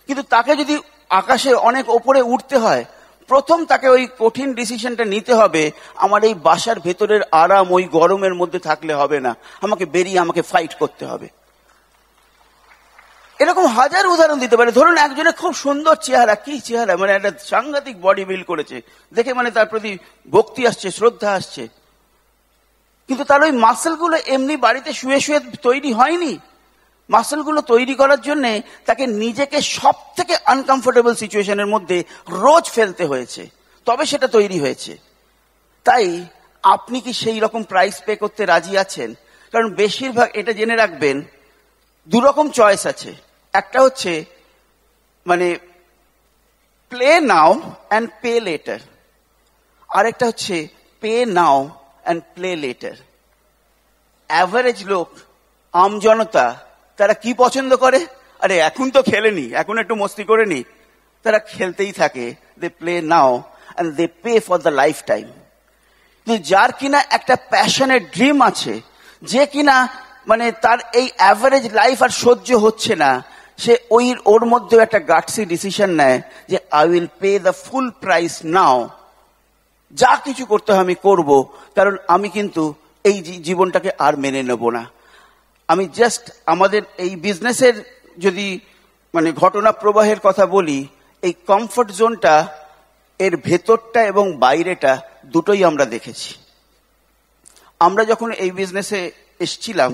[SPEAKER 1] কিন্তু তাকে যদি আকাশে অনেক ওপরে উঠতে হয়, প্রথম তাকে ওই কঠিন ডিসিশনটা নিতে হবে, আমার এই বাসার ভেতরের আরাম ওই গরমের মধ্যে থাকলে হবে না, আমাকে বেরিয়ে আমাকে ফাইট করতে হবে। এরকম হাজার উদাহরণ দিতে পারে। ধরুন একজনের খুব সুন্দর চেহারা, কি চেহারা, মানে একটা সাংঘাতিক বডি বিল্ড করেছে, দেখে মানে তার প্রতি ভক্তি আসছে, শ্রদ্ধা আসছে, কিন্তু তার ওই মাসেলগুলো এমনি বাড়িতে শুয়ে শুয়ে তৈরি হয়নি। মাসেলগুলো তৈরি করার জন্য তাকে নিজেকে সব থেকে আনকমফোর্টেবল সিচুয়েশনের মধ্যে রোজ ফেলতে হয়েছে, তবে সেটা তৈরি হয়েছে। তাই আপনি কি সেই রকম প্রাইস পে করতে রাজি আছেন? কারণ বেশিরভাগ, এটা জেনে রাখবেন, দু রকম চয়েস আছে। একটা হচ্ছে মানে play now and pay letter, আরেকটা হচ্ছে pay now and play letter. Average লোক, আমজনতা, তারা কি পছন্দ করে? আরে এখন তো খেলেনি, এখন একটু মস্তি করে নি। তারা খেলতেই থাকে। They play now and they pay for the lifetime. যার কিনা একটা প্যাশনের ড্রিম আছে, যে কিনা মানে তার এই অ্যাভারেজ লাইফ আর সহ্য হচ্ছে না, সে ওর মধ্যেও একটা গাটসি ডিসিশন নেয় যে I will pay the full price now. যা কিছু করতে হয় আমি করব, কারণ আমি কিন্তু এই জীবনটাকে আর মেনে নেব না। আমি জাস্ট আমাদের এই বিজনেসের যদি মানে ঘটনা প্রবাহের কথা বলি, এই কমফর্ট জোনটা, এর ভেতরটা এবং বাইরেটা দুটোই আমরা দেখেছি। আমরা যখন এই বিজনেসে এসছিলাম,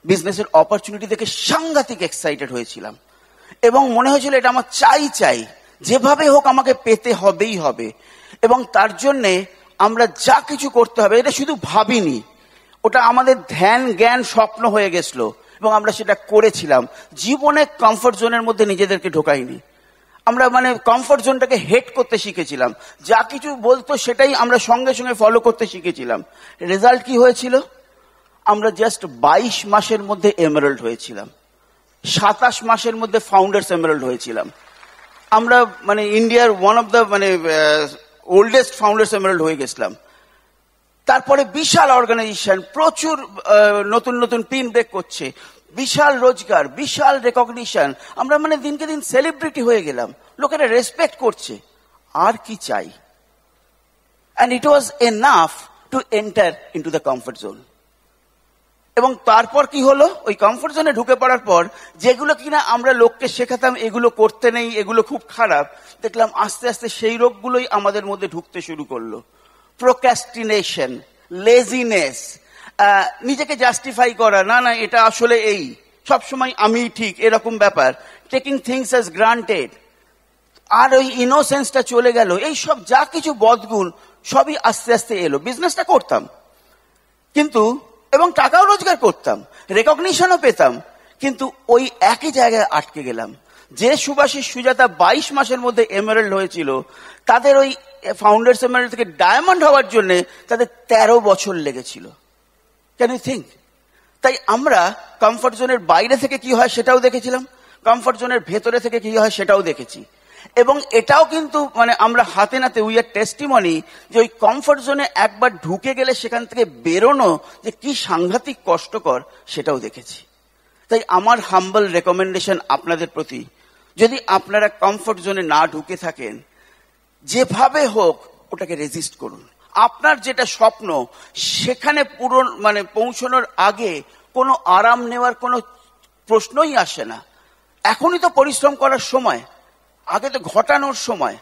[SPEAKER 1] বিজনেসের অপরচুনিটি দেখে সাংঘাতিক এক্সাইটেড হয়েছিলাম এবং মনে হয়েছিল এটা আমার চাই, যেভাবে হোক আমাকে পেতে হবেই হবে। এবং তার জন্যে আমরা যা কিছু করতে হবে, এটা শুধু ভাবিনি, ওটা আমাদের ধ্যান জ্ঞান স্বপ্ন হয়ে গেছিল এবং আমরা সেটা করেছিলাম। জীবনে কমফর্ট জোনের মধ্যে নিজেদেরকে ঢোকাইনি। আমরা মানে কমফর্ট জোনটাকে হেট করতে শিখেছিলাম। যা কিছু বলতো সেটাই আমরা সঙ্গে সঙ্গে ফলো করতে শিখেছিলাম। রেজাল্ট কি হয়েছিল? আমরা জাস্ট 22 মাসের মধ্যে এমারাল্ড হয়েছিলাম, 27 মাসের মধ্যে ফাউন্ডার্স এমারাল্ড হয়েছিলাম। আমরা মানে ইন্ডিয়ার ওয়ান অফ দ্য মানে ওল্ডেস্ট ফাউন্ডার্স এমারাল্ড হয়ে গেছিলাম। তারপরে বিশাল অর্গানাইজেশন, প্রচুর নতুন নতুন পিন ব্রেক করছে, বিশাল রোজগার, বিশাল রেকগনিশন। আমরা মানে দিনকে দিন সেলিব্রিটি হয়ে গেলাম, লোকেরা রেসপেক্ট করছে। আর কি চাই? And it was enough to enter into the comfort zone. এবং তারপর কি হলো? ওই কমফর্ট জোনে ঢুকে পড়ার পর যেগুলো কিনা আমরা লোককে শেখাতাম এগুলো করতে নেই, এগুলো খুব খারাপ, দেখলাম আস্তে আস্তে সেই রোগগুলোই আমাদের মধ্যে ঢুকতে শুরু করলো। প্রোক্রাস্টিনেশন, লেজিনেস, নিজেকে জাস্টিফাই করা, না না এটা আসলে এই, সবসময় আমি ঠিক, এরকম ব্যাপার, টেকিং থিংস অ্যাজ গ্রান্টেড, আর ওই ইনোসেন্সটা চলে গেল। এই সব যা কিছু বদগুণ সবই আস্তে আস্তে এলো। বিজনেসটা করতাম কিন্তু, এবং টাকাও রোজগার করতাম, রেকগনিশনও পেতাম, কিন্তু ওই একই জায়গায় আটকে গেলাম। যে সুভাষিস সুজাতা 22 মাসের মধ্যে এমারাল্ড হয়েছিল, তাদের ওই ফাউন্ডার্স এমারাল্ড থেকে ডায়মন্ড হওয়ার জন্য তাদের 13 বছর লেগেছিল। Can you think? তাই আমরা কমফর্ট জোনের বাইরে থেকে কি হয় সেটাও দেখেছিলাম, কমফর্ট জোনের ভেতরে থেকে কি হয় সেটাও দেখেছি। এবং এটাও কিন্তু মানে আমরা হাতে নাতে উই আর টেস্টিমনি যে ওই কমফর্ট জোনে একবার ঢুকে গেলে সেখান থেকে বেরোনো যে কি সাংঘাতিক কষ্টকর সেটাও দেখেছি। তাই আমার হাম্বল রেকমেন্ডেশন আপনাদের প্রতি, যদি আপনারা কমফর্ট জোনে না ঢুকে থাকেন, যেভাবে হোক ওটাকে রেজিস্ট করুন। আপনার যেটা স্বপ্ন সেখানে পুরো মানে পৌঁছানোর আগে কোনো আরাম নেওয়ার কোনো প্রশ্নই আসে না। এখনই তো পরিশ্রম করার সময়, আগে তো ঘটানোর সময়।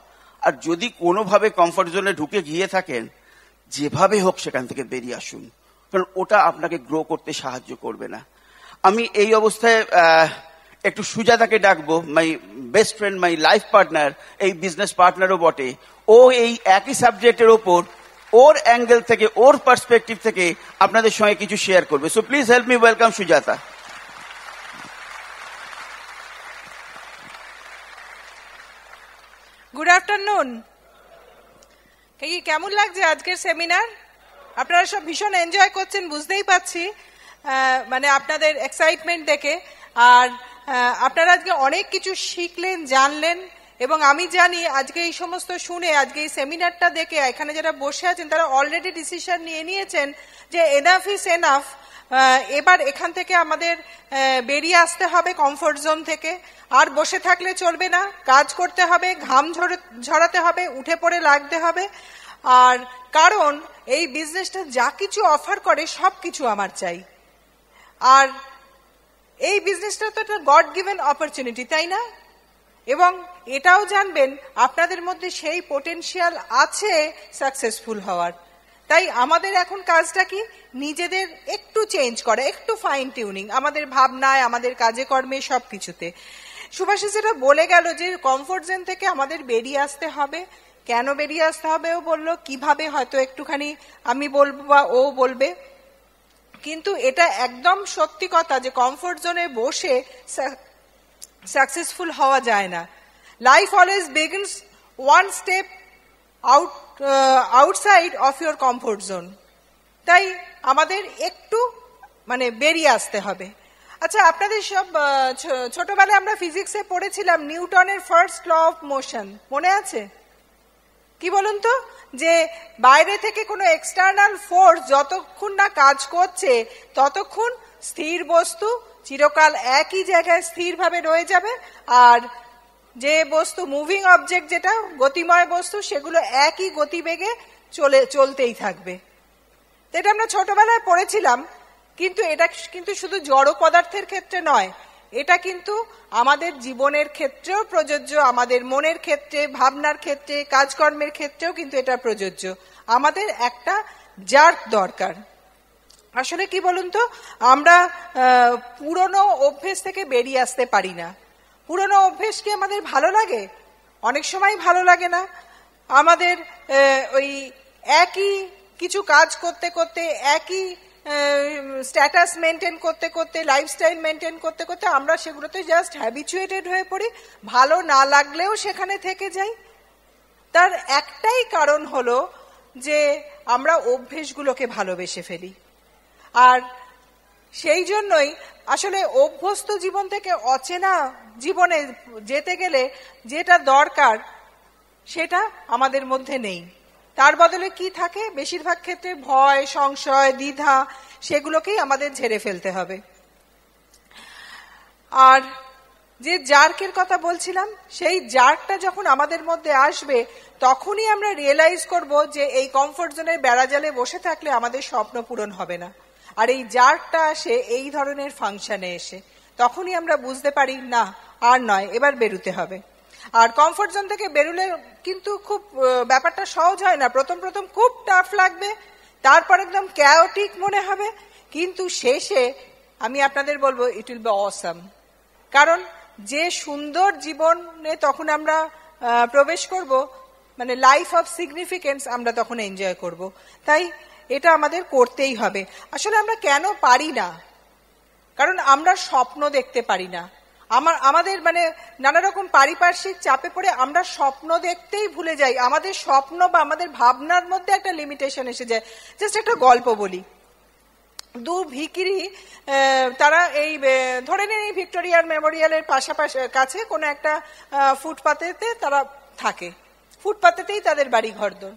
[SPEAKER 1] আর যদি কোনোভাবে কমফর্ট জোনে ঢুকে গিয়ে থাকেন, যেভাবে হোক সেখান থেকে বেরিয়ে আসুন, কারণ ওটা আপনাকে গ্রো করতে সাহায্য করবে না। আমি এই অবস্থায় একটু সুজাতাকে ডাকবো, my best friend, my life partner, এই বিজনেস পার্টনারও বটে। ও এই একই সাবজেক্টের ওপর ওর অ্যাঙ্গেল থেকে, ওর পার্সপেক্টিভ থেকে আপনাদের সঙ্গে কিছু শেয়ার করবে। So please help me welcome Sujata.
[SPEAKER 2] Good afternoon. কেমন লাগছে আজকের সেমিনার? আপনারা সব ভীষণ এনজয় করছেন বুঝতেই পাচ্ছি, মানে আপনাদের এক্সাইটমেন্ট দেখে। আর আপনারা আজকে অনেক কিছু শিখলেন, জানলেন, এবং আমি জানি আজকে এই সমস্ত শুনে, আজকে এই সেমিনারটা দেখে এখানে যারা বসে আছেন তারা অলরেডি ডিসিশন নিয়েছেন যে এনাফ ইজ এনাফ। এবার এখান থেকে আমাদের বেরিয়ে আসতে হবে কমফোর্ট জোন থেকে। আর বসে থাকলে চলবে না, কাজ করতে হবে, ঘাম ঝরাতে হবে, উঠে পড়ে লাগতে হবে। আর কারণ এই বিজনেসটা যা কিছু অফার করে সব কিছু আমার চাই। আর এই বিজনেসটা তো একটা গড গিভেন অপরচুনিটি, তাই না? এবং এটাও জানবেন আপনাদের মধ্যে সেই পোটেনশিয়াল আছে সাকসেসফুল হওয়ার। তাই আমাদের এখন কাজটা কি? নিজেদের একটু চেঞ্জ করা, একটু ফাইন টিউনিং আমাদের ভাবনায়, আমাদের কাজে কর্মে, সবকিছুতে। সুভাষিস যেটা বলে গেল যে কমফোর্ট জোন থেকে আমাদের বেরিয়ে আসতে হবে। কেন বেরিয়ে আসতে হবে ও বললো, কিভাবে হয়তো একটুখানি আমি বলবো বা ও বলবে। কিন্তু এটা একদম সত্যি কথা যে কমফোর্ট জোনে বসে সাকসেসফুল হওয়া যায় না। Life always begins one step outside of your comfort zone. তাই আমাদের একটু মানে বেরিয়ে আসতে হবে। আচ্ছা, আপনাদের সব ছোটবেলায় আমরা ফিজিক্সে পড়েছিলাম নিউটনের ফার্স্ট ল অফ মোশন, মনে আছে? কি বলুন তো, যে বাইরে থেকে কোনো এক্সটার্নাল ফোর্স যতক্ষণ না কাজ করছে ততক্ষণ স্থির বস্তু চিরকাল একই জায়গায় স্থিরভাবে রয়ে যাবে, আর যে বস্তু মুভিং অবজেক্ট, যেটা গতিময় বস্তু, সেগুলো একই গতিবেগে চলতেই থাকবে। এটা আমরা ছোটবেলায় পড়েছিলাম, কিন্তু এটা কিন্তু শুধু জড় পদার্থের ক্ষেত্রে নয়, এটা কিন্তু আমাদের জীবনের ক্ষেত্রেও প্রযোজ্য, আমাদের মনের ক্ষেত্রে, ভাবনার ক্ষেত্রে, কাজকর্মের ক্ষেত্রেও কিন্তু এটা প্রযোজ্য। আমাদের একটা জার্ক দরকার। আসলে কি বলুন তো, আমরা পুরনো অভ্যেস থেকে বেরিয়ে আসতে পারি না। পুরনো অভ্যেস কি আমাদের ভালো লাগে? অনেক সময় ভালো লাগে না। আমাদের ওই একই কিছু কাজ করতে করতে, একই স্ট্যাটাস মেনটেন করতে করতে, লাইফস্টাইল মেনটেন করতে করতে আমরা সেগুলোতে জাস্ট হ্যাবিচুয়েটেড হয়ে পড়ি, ভালো না লাগলেও সেখানে থেকে যাই। তার একটাই কারণ হলো যে আমরা অভ্যেসগুলোকে ভালোবেসে ফেলি। আর সেই জন্যই আসলে অভ্যস্ত জীবন থেকে অচেনা জীবনে যেতে গেলে যেটা দরকার সেটা আমাদের মধ্যে নেই। তার বদলে কি থাকে? বেশিরভাগ ক্ষেত্রে ভয়, সংশয়, দ্বিধা, সেগুলোকেই আমাদের ঝেড়ে ফেলতে হবে। আর যে জার্কের কথা বলছিলাম, সেই জার্কটা যখন আমাদের মধ্যে আসবে তখনই আমরা রিয়েলাইজ করব যে এই কমফোর্ট জোনের বেড়াজালে বসে থাকলে আমাদের স্বপ্ন পূরণ হবে না। আর এই জার্কটা আসে এই ধরনের ফাংশনে এসে, তখনই আমরা বুঝতে পারি না আর নয়, এবার বেরোতে হবে। আর কমফোর্ট জোন থেকে বেরোলে কিন্তু খুব ব্যাপারটা সহজ হয় না। প্রথম প্রথম খুব টাফ লাগবে, তারপর একদম ক্যাওটিক মনে হবে, কিন্তু শেষে আমি আপনাদের বলবো ইট উইল বি অসাম। কারণ যে সুন্দর জীবনে তখন আমরা প্রবেশ করব, মানে লাইফ অফ সিগনিফিকেন্স আমরা তখন এনজয় করব। তাই এটা আমাদের করতেই হবে। আসলে আমরা কেন পারি না? কারণ আমরা স্বপ্ন দেখতে পারি না। আমাদের মানে নানা রকম পারিপার্শ্বিক চাপে পড়ে আমরা স্বপ্ন দেখতেই ভুলে যাই। আমাদের স্বপ্ন বা আমাদের ভাবনার মধ্যে একটা লিমিটেশন এসে যায়। জাস্ট একটা গল্প বলি। দু ভিখিরি, তারা এই ধরে নিন এই ভিক্টোরিয়ার মেমোরিয়ালের পাশাপাশি কাছে কোনো একটা ফুটপাতেতে তারা থাকে। ফুটপাতেতেই তাদের বাড়ি ঘরদোর।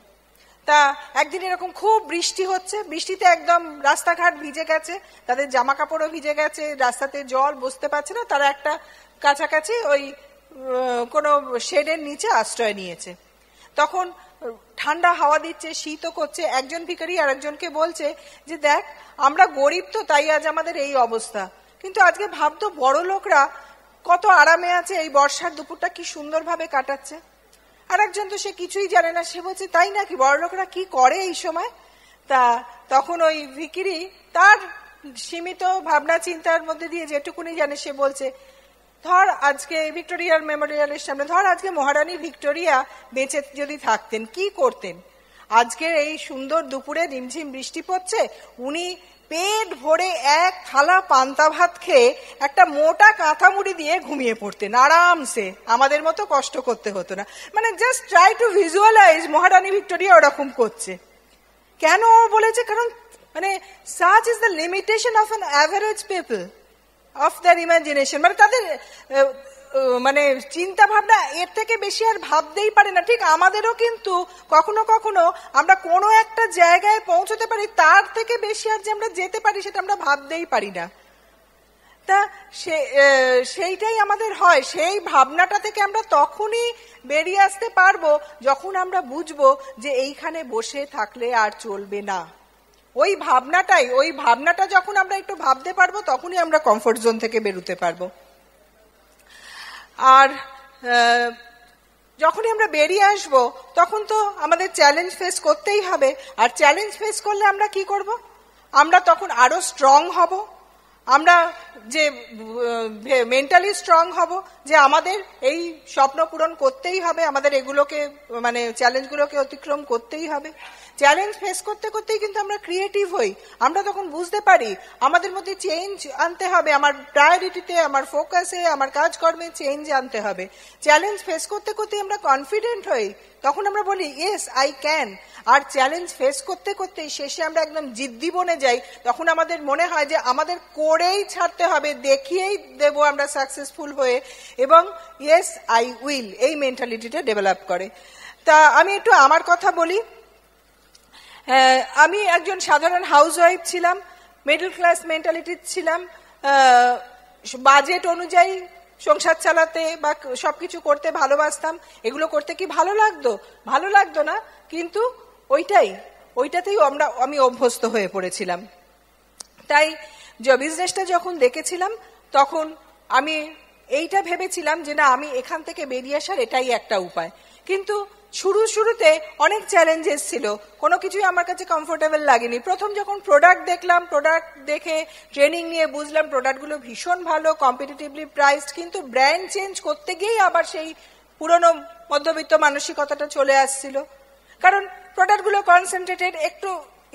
[SPEAKER 2] তা একদিন এরকম খুব বৃষ্টি হচ্ছে, বৃষ্টিতে একদম রাস্তাঘাট ভিজে গেছে, তাদের জামা কাপড়ও ভিজে গেছে, রাস্তাতে জল, বসতে পারছে না। তারা একটা কাছাকাছি ওই কোনো শেডের নিচে আশ্রয় নিয়েছে। তখন ঠান্ডা হাওয়া দিচ্ছে, শীতও করছে। একজন ভিখারি আর একজনকে বলছে যে দেখ, আমরা গরিব তো তাই আজ আমাদের এই অবস্থা, কিন্তু আজকে ভাবতো বড় লোকরা কত আরামে আছে, এই বর্ষার দুপুরটা কি সুন্দরভাবে কাটাচ্ছে। আর একজন তো সে কিছুই জানে না, সে বলছে তাই নাকি, বড় লোকরা কি করে এই সময়? তা তখন ওই ভিখিরি তার সীমিত ভাবনা চিন্তার মধ্যে দিয়ে যেটুকুনি জানে সে বলছে, ধর আজকে ভিক্টোরিয়ার মেমোরিয়ালের সামনে, ধর আজকে মহারানী ভিক্টোরিয়া বেঁচে যদি থাকতেন কি করতেন? আজকে এই সুন্দর দুপুরে রিমঝিম বৃষ্টি পড়ছে, উনি পেট ভরে এক থালা পান্তা ভাত খেয়ে একটা মোটা কাঁথা মুড়ি দিয়ে ঘুমিয়ে পড়তেন আরামসে, আমাদের মতো কষ্ট করতে হতো না। মানে জাস্ট ট্রাই টু ভিজুয়ালাইজ মহারানী ভিক্টোরিয়া ওরকম করছে। কেন বলেছে? কারণ মানে such is the limitation of an average people of their imagination, মানে তাদের মানে চিন্তা ভাবনা এর থেকে বেশি আর ভাবতেই পারে না। ঠিক আমাদেরও কিন্তু কখনো কখনো আমরা কোনো একটা জায়গায় পৌঁছতে পারি, তার থেকে বেশি আর যে আমরা যেতে পারি সেটা আমরা ভাবতেই পারি না। তা সেইটাই আমাদের হয়। সেই ভাবনাটা থেকে আমরা তখনই বেরিয়ে আসতে পারবো যখন আমরা বুঝবো যে এইখানে বসে থাকলে আর চলবে না। ওই ভাবনাটা যখন আমরা একটু ভাবতে পারবো তখনই আমরা কমফোর্ট জোন থেকে বেরোতে পারবো। আর যখনই আমরা বেরিয়ে আসবো তখন তো আমাদের চ্যালেঞ্জ ফেস করতেই হবে। আর চ্যালেঞ্জ ফেস করলে আমরা কি করব? আমরা তখন আরো স্ট্রং হব। আমরা যে মেন্টালি স্ট্রং হব যে আমাদের এই স্বপ্ন পূরণ করতেই হবে, আমাদের এগুলোকে মানে চ্যালেঞ্জগুলোকে অতিক্রম করতেই হবে। চ্যালেঞ্জ ফেস করতে করতেই কিন্তু আমরা ক্রিয়েটিভ হই। আমরা তখন বুঝতে পারি আমাদের মধ্যে চেঞ্জ আনতে হবে, আমার প্রায়োরিটিতে, আমার ফোকাসে, আমার কাজকর্মে চেঞ্জ আনতে হবে। চ্যালেঞ্জ ফেস করতে করতেই আমরা কনফিডেন্ট হই, তখন আমরা বলি ইয়েস আই ক্যান। আর চ্যালেঞ্জ ফেস করতে করতেই শেষে আমরা একদম জিদ্দি বনে যাই, তখন আমাদের মনে হয় যে আমাদের করেই ছাড়তে হবে, দেখিয়েই দেব আমরা সাকসেসফুল হয়ে, এবং ইয়েস আই উইল, এই মেন্টালিটিটা ডেভেলপ করে। তা আমি একটু আমার কথা বলি। আমি একজন সাধারণ হাউসওয়াইফ ছিলাম, মিডল ক্লাস মেন্টালিটির ছিলাম। বাজেট অনুযায়ী সংসার চালাতে বা সবকিছু করতে ভালোবাসতাম। এগুলো করতে কি ভালো লাগতো? ভালো লাগতো না, কিন্তু ওইটাতেই আমি অভ্যস্ত হয়ে পড়েছিলাম। তাই বিজনেসটা যখন দেখেছিলাম তখন আমি এইটা ভেবেছিলাম যে না, আমি এখান থেকে বেরিয়ে আসার এটাই একটা উপায়। কিন্তু শুরুতে অনেক চ্যালেঞ্জেস ছিল, কোনো কিছুই আমার কাছে কমফোর্টেবল লাগেনি। প্রথম যখন প্রোডাক্ট দেখলাম, প্রোডাক্ট দেখে ট্রেনিং নিয়ে বুঝলাম প্রোডাক্টগুলো ভীষণ ভালো, কম্পিটিটিভলি প্রাইসড, কিন্তু ব্র্যান্ড চেঞ্জ করতে গিয়েই আবার সেই পুরনো মধ্যবিত্ত মানসিকতাটা চলে আসছিল। কারণ প্রোডাক্টগুলো কনসেন্ট্রেটেড, একটু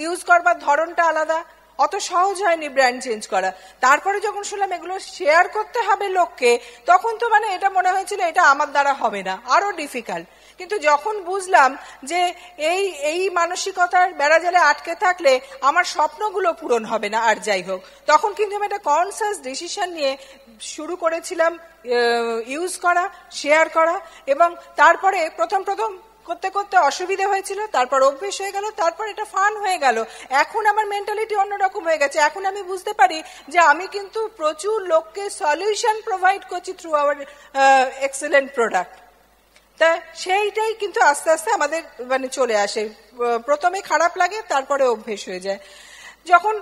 [SPEAKER 2] ইউজ করবার ধরনটা আলাদা, অত সহজ হয়নি ব্র্যান্ড চেঞ্জ করা। তারপরে যখন শুনলাম এগুলো শেয়ার করতে হবে লোককে, তখন তো মানে এটা মনে হয়েছিল এটা আমার দ্বারা হবে না, আরো ডিফিকাল্ট। কিন্তু যখন বুঝলাম যে এই মানসিকতার বেড়াজালে আটকে থাকলে আমার স্বপ্নগুলো পূরণ হবে না, আর যাই হোক, তখন কিন্তু আমি একটা কনসাস ডিসিশন নিয়ে শুরু করেছিলাম ইউজ করা, শেয়ার করা। এবং তারপরে প্রথম করতে করতে অসুবিধা হয়েছিল, তারপর অভ্যেস হয়ে গেল, তারপর এটা ফান হয়ে গেল। এখন আমার মেন্টালিটি অন্যরকম হয়ে গেছে। এখন আমি বুঝতে পারি যে আমি কিন্তু প্রচুর লোককে সলিউশন প্রোভাইড করছি থ্রু আওয়ার এক্সেলেন্ট প্রোডাক্ট। তা সেইটাই কিন্তু আস্তে আস্তে আমাদের মানে চলে আসে। প্রথমে খারাপ লাগে, তারপরে অভ্যেস হয়ে যায়। যখন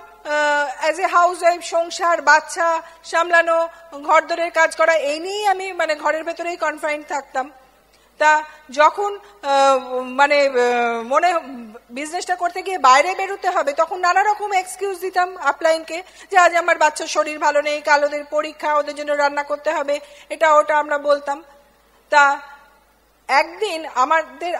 [SPEAKER 2] অ্যাজ এ হাউস ওয়াইফ, সংসার, বাচ্চা সামলানো, ঘরদোরের কাজ করা, এই নিয়েই আমি মানে ঘরের ভেতরেই কনফাইন্ড থাকতাম। তা যখন মানে মনে বিজনেসটা করতে গিয়ে বাইরে বেরোতে হবে, তখন নানা রকম এক্সকিউজ দিতাম আপলাইনকে, যে আজ আমার বাচ্চার শরীর ভালো নেই, কাল ওদের পরীক্ষা, ওদের জন্য রান্না করতে হবে, এটা ওটা আমরা বলতাম। তা একদিন আমাদের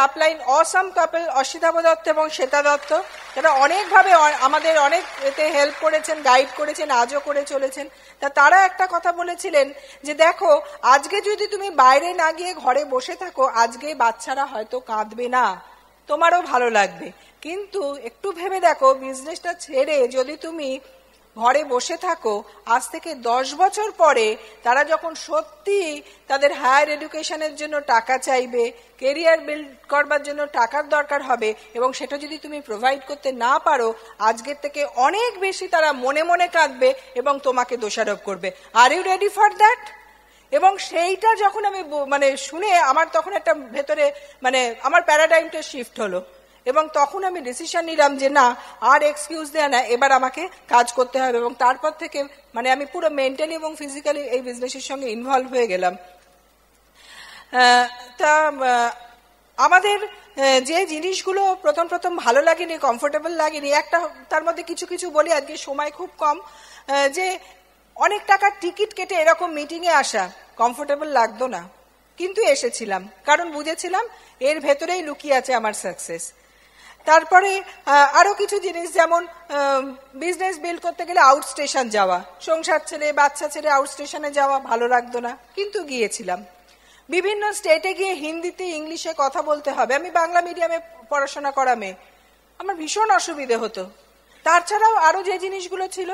[SPEAKER 2] আপলাইন অসাম কাপল, অসিতাভ দত্ত এবং শ্বেতা দত্ত, যারা অনেকভাবে আমাদের অনেক এতে হেল্প করেছেন, গাইড করেছেন, আজও করে চলেছেন। তা তারা একটা কথা বলেছিলেন যে দেখো, আজকে যদি তুমি বাইরে না গিয়ে ঘরে বসে থাকো, আজকে বাচ্চারা হয়তো কাঁদবে না, তোমারও ভালো লাগবে, কিন্তু একটু ভেবে দেখো, বিজনেসটা ছেড়ে যদি তুমি ঘরে বসে থাকো, আজ থেকে 10 বছর পরে তারা যখন সত্যি তাদের হায়ার এডুকেশনের জন্য টাকা চাইবে, কেরিয়ার বিল্ড করবার জন্য টাকার দরকার হবে, এবং সেটা যদি তুমি প্রোভাইড করতে না পারো, আজকের থেকে অনেক বেশি তারা মনে মনে কাঁদবে এবং তোমাকে দোষারোপ করবে। Are you ready for that? এবং সেইটা যখন আমি মানে শুনে আমার তখন একটা ভেতরে মানে আমার প্যারাডাইমটা শিফট হলো, এবং তখন আমি ডিসিশন নিলাম যে না, আর এক্সকিউজ দেয়া না, এবার আমাকে কাজ করতে হবে। এবং তারপর থেকে মানে আমি পুরো মেন্টালি এবং ফিজিক্যালি এই বিজনেসের সঙ্গে ইনভলভ হয়ে গেলাম। তা আমাদের যে জিনিসগুলো প্রথম ভালো লাগেনি, কমফোর্টেবল লাগেনি, একটা তার মধ্যে কিছু বলি, আজকে সময় খুব কম, যে অনেক টাকার টিকিট কেটে এরকম মিটিংয়ে আসা কমফোর্টেবল লাগতো না, কিন্তু এসেছিলাম, কারণ বুঝেছিলাম এর ভেতরেই লুকিয়ে আছে আমার সাকসেস। তারপরে আরো কিছু জিনিস, যেমন বিজনেস বিল্ড করতে গেলে আউট স্টেশন যাওয়া, সংসার ছেড়ে, বাচ্চা ছেড়ে আউট স্টেশনে যাওয়া ভালো লাগতো না, কিন্তু গিয়েছিলাম। বিভিন্ন স্টেটে গিয়ে হিন্দিতে, ইংলিশে কথা বলতে হবে, আমি বাংলা মিডিয়ামে পড়াশোনা করা মেয়ে, আমার ভীষণ অসুবিধে হতো। তাছাড়াও আরো যে জিনিসগুলো ছিল,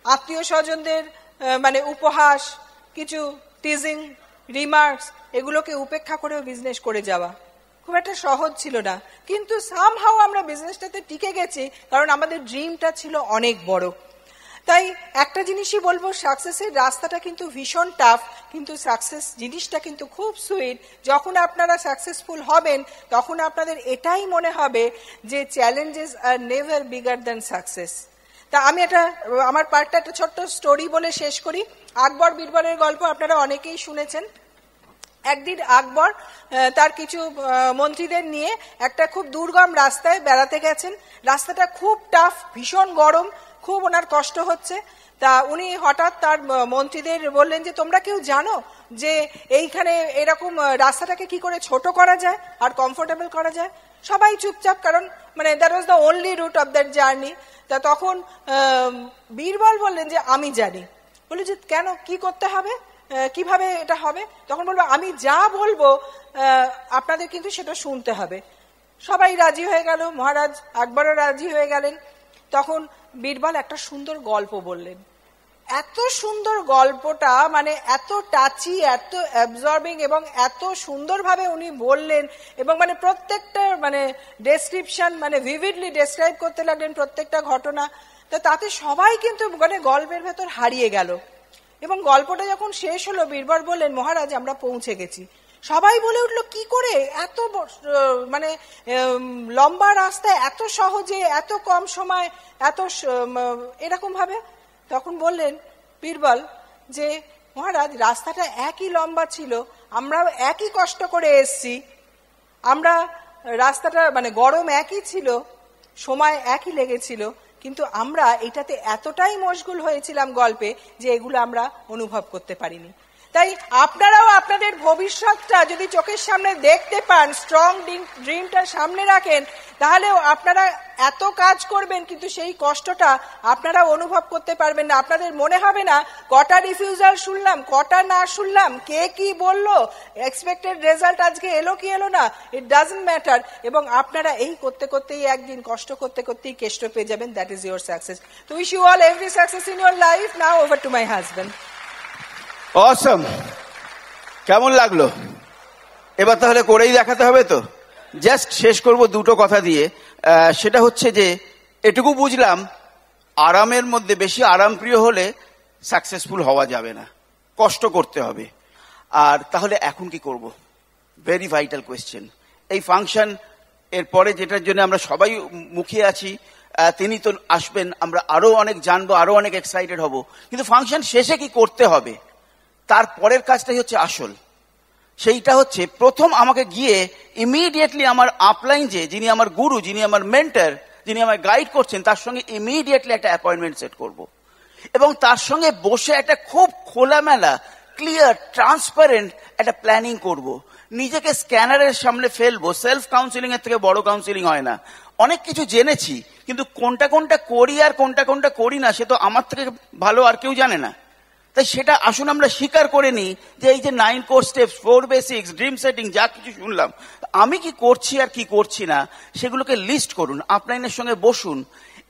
[SPEAKER 2] আত্মীয় স্বজনদের মানে উপহাস, কিছু টিজিং রিমার্কস, এগুলোকে উপেক্ষা করেও বিজনেস করে যাওয়া খুব একটা সহজ ছিল না, কিন্তু সামহাও আমরা বিজনেসটাতে টিকে গেছি, কারণ আমাদের ড্রিমটা ছিল অনেক বড়। তাই একটা জিনিসই বলবো, সাকসেসের রাস্তাটা কিন্তু ভীষণ টাফ, কিন্তু সাকসেস জিনিসটা কিন্তু খুব সুইট। যখন আপনারা সাকসেসফুল হবেন, তখন আপনাদের এটাই মনে হবে যে challenges are never bigger than success. তা আমি আমার পার্টটা একটা ছোট্ট স্টোরি বলে শেষ করি। আকবর বীরবলের গল্প আপনারা অনেকেই শুনেছেন। একদিন আকবর তার কিছু মন্ত্রীদের নিয়ে একটা খুব দুর্গম রাস্তায় বেড়াতে গেছেন। রাস্তাটা খুব টাফ, ভীষণ গরম, খুব ওনার কষ্ট হচ্ছে। তা উনি হঠাৎ তার মন্ত্রীদের বললেন যে তোমরা কেউ জানো যে এইখানে এরকম রাস্তাটাকে কি করে ছোট করা যায় আর কমফোর্টেবল করা যায়? সবাই চুপচাপ, কারণ মানে that was the only route of that journey. তা তখন বীরবল বললেন যে আমি জানি। বললো যে কেন, কি করতে হবে, কিভাবে এটা হবে? তখন বলবো আমি যা বলবো আপনাদের কিন্তু সেটা শুনতে হবে। সবাই রাজি হয়ে গেল, মহারাজ আকবরও রাজি হয়ে গেলেন। তখন বীরবল একটা সুন্দর গল্প বললেন। এত সুন্দর গল্পটা, মানে এত টাচি, এত অ্যাবজর্বিং এবং এত সুন্দরভাবে উনি বললেন, এবং মানে প্রত্যেকটা মানে ডেসক্রিপশন মানে ভিভিডলি ডেসক্রাইব করতে লাগলেন প্রত্যেকটা ঘটনা। তো তাতে সবাই কিন্তু মানে গল্পের ভেতর হারিয়ে গেল। এবং গল্পটা যখন শেষ হলো, বীরবল বললেন মহারাজ আমরা পৌঁছে গেছি। সবাই বলে উঠলো কি করে, এত মানে লম্বা রাস্তায় এত সহজে, এত কম সময়, এত এরকম ভাবে? তখন বললেন বীরবল যে মহারাজ রাস্তাটা একই লম্বা ছিল, আমরাও একই কষ্ট করে এসছি, আমরা রাস্তাটা মানে গরম একই ছিল, সময় একই লেগেছিল, কিন্তু আমরা এটাতে এতটাই মশগুল হয়েছিলাম গল্পে যে এগুলো আমরা অনুভব করতে পারিনি। তাই আপনারাও আপনাদের ভবিষ্যৎটা যদি চোখের সামনে দেখতে পান, স্ট্রং ড্রিমটা সামনে রাখেন, তাহলেও আপনারা এত কাজ করবেন কিন্তু সেই কষ্টটা আপনারা অনুভব করতে পারবেন না। আপনাদের মনে হবে না কটা রিফিউজাল শুনলাম, কটা না শুনলাম, কে কি বললো, এক্সপেক্টেড রেজাল্ট আজকে এলো কি এলো না, ইট ডাজন্ট ম্যাটার। এবং আপনারা এই করতে করতেই একদিন কষ্ট করতে করতেই কেষ্ট পেয়ে যাবেন। That is your success. তো wish you all every success in your life. Now over to my husband.
[SPEAKER 1] Awesome, কেমন লাগলো? এবার তাহলে করেই দেখাতে হবে তো। জাস্ট শেষ করব দুটো কথা দিয়ে। সেটা হচ্ছে যে এটুকু বুঝলাম, আরামের মধ্যে বেশি আরামপ্রিয় হলে সাকসেসফুল হওয়া যাবে না, কষ্ট করতে হবে। আর তাহলে এখন কি করব? Very vital question. এই ফাংশন এর পরে যেটার জন্য আমরা সবাই মুখিয়ে আছি, তিনি তো আসবেন, আমরা আরো অনেক জানবো, আরো অনেক এক্সাইটেড হব। কিন্তু ফাংশন শেষে কি করতে হবে, তার পরের কাজটাই হচ্ছে আসল। সেইটা হচ্ছে প্রথম আমাকে গিয়ে ইমিডিয়েটলি আমার আপলাইন যে, যিনি আমার গুরু, যিনি আমার মেন্টর, যিনি আমায় গাইড করছেন, তার সঙ্গে ইমিডিয়েটলি একটা অ্যাপয়েন্টমেন্ট সেট করব। এবং তার সঙ্গে বসে একটা খুব খোলামেলা, ক্লিয়ার, ট্রান্সপারেন্ট একটা প্ল্যানিং করব। নিজেকে স্ক্যানারের সামনে ফেলবো। সেলফ কাউন্সিলিং এর থেকে বড় কাউন্সিলিং হয় না। অনেক কিছু জেনেছি, কিন্তু কোনটা কোনটা করি আর কোনটা কোনটা করি না, সে তো আমার থেকে ভালো আর কেউ জানে না। তাই সেটা আসুন আমরা স্বীকার করে নিই যে এই যে 9 core steps, 4 basics, dream setting, যা কিছু শুনলাম, আমি কি করছি আর কি করছি না সেগুলোকে লিস্ট করুন, আপলাইনের সঙ্গে বসুন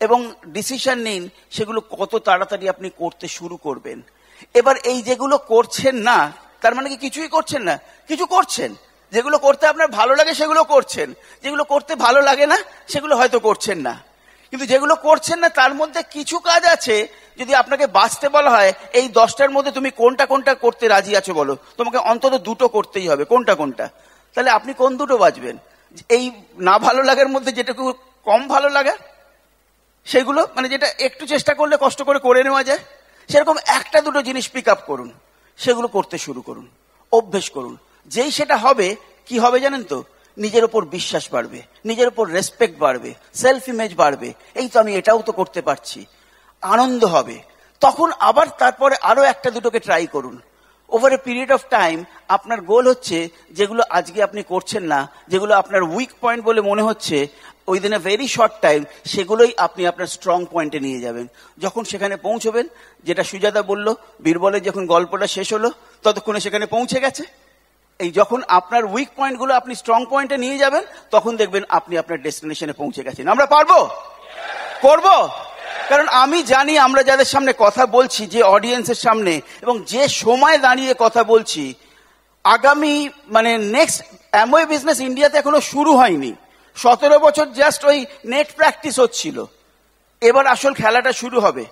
[SPEAKER 1] এবং ডিসিশন নিন সেগুলো কত তাড়াতাড়ি আপনি করতে শুরু করবেন। এবার এই যেগুলো করছেন না, তার মানে কি কিছুই করছেন না? কিছু করছেন। যেগুলো করতে আপনার ভালো লাগে সেগুলো করছেন, যেগুলো করতে ভালো লাগে না সেগুলো হয়তো করছেন না। কিন্তু যেগুলো করছেন না তার মধ্যে কিছু কাজ আছে, যদি আপনাকে বাঁচতে বলা হয় এই 10টার মধ্যে তুমি কোনটা কোনটা করতে রাজি আছো বলো, তোমাকে অন্তত দুটো করতেই হবে। কোনটা কোনটা? তাহলে আপনি কোন দুটো বাঁচবেন? এই না ভালো লাগার মধ্যে যেটুকু কম ভালো লাগা, সেগুলো মানে যেটা একটু চেষ্টা করলে কষ্ট করে নেওয়া যায়, সেরকম একটা দুটো জিনিস পিক আপ করুন, সেগুলো করতে শুরু করুন, অভ্যেস করুন। যেই সেটা হবে, কি হবে জানেন তো? নিজের উপর বিশ্বাস বাড়বে, নিজের উপর রেসপেক্ট বাড়বে, সেলফ ইমেজ বাড়বে। এই তো আমি এটাও তো করতে পারছি, আনন্দ হবে। তখন আবার তারপরে আরো একটা দুটোকে ট্রাই করুন। Over a period of time আপনার গোল হচ্ছে যেগুলো আজকে আপনি করছেন না, যেগুলো আপনার উইক পয়েন্ট বলে মনে হচ্ছে, within a very short time সেগুলোই আপনি আপনার স্ট্রং পয়েন্টে নিয়ে যাবেন। যখন সেখানে পৌঁছবেন, যেটা সুজাতা বলল, বীরবলের যখন গল্পটা শেষ হলো ততক্ষণে সেখানে পৌঁছে গেছে। এই যখন আপনার উইক পয়েন্টগুলো আপনি স্ট্রং পয়েন্টে নিয়ে যাবেন, তখন দেখবেন আপনি আপনার ডেস্টিনেশনে পৌঁছে গেছেন। আমরা পারবো, করব। কারণ আমি জানি আমরা যাদের সামনে কথা বলছি, যে অডিয়েন্সের সামনে এবং যে সময় দাঁড়িয়ে কথা বলছি, আগামী মানে নেক্সট অ্যামওয়ে বিজনেস ইন্ডিয়াতে এখনো শুরু হয়নি। 17 বছর জাস্ট ওই নেট প্র্যাকটিস হচ্ছিল, এবার আসল খেলাটা শুরু হবে।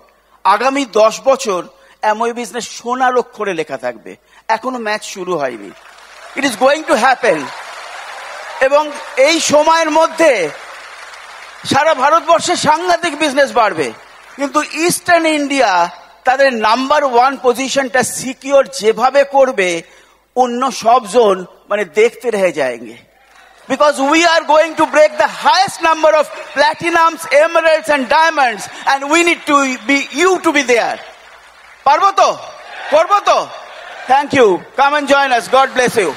[SPEAKER 1] আগামী 10 বছর অ্যামওয়ে বিজনেস সোনার অক্ষরে লেখা থাকবে, এখনো ম্যাচ শুরু হয়নি। It is going to happen. এবং এই সময়ের মধ্যে সারা ভারতবর্ষে সাংঘাতিক বিজনেস বাড়বে, কিন্তু ইস্টার্ন ইন্ডিয়া তাদের নাম্বার 1 পজিশনটা সিকিউর যেভাবে করবে, অন্য সব জোন মানে দেখতে রয়ে যায়গে। Because we are going to break the highest number of platinums, emeralds and diamonds, and we need to be you to be there. পারবো তো? করবো তো? Thank you. Come and join us. God bless you.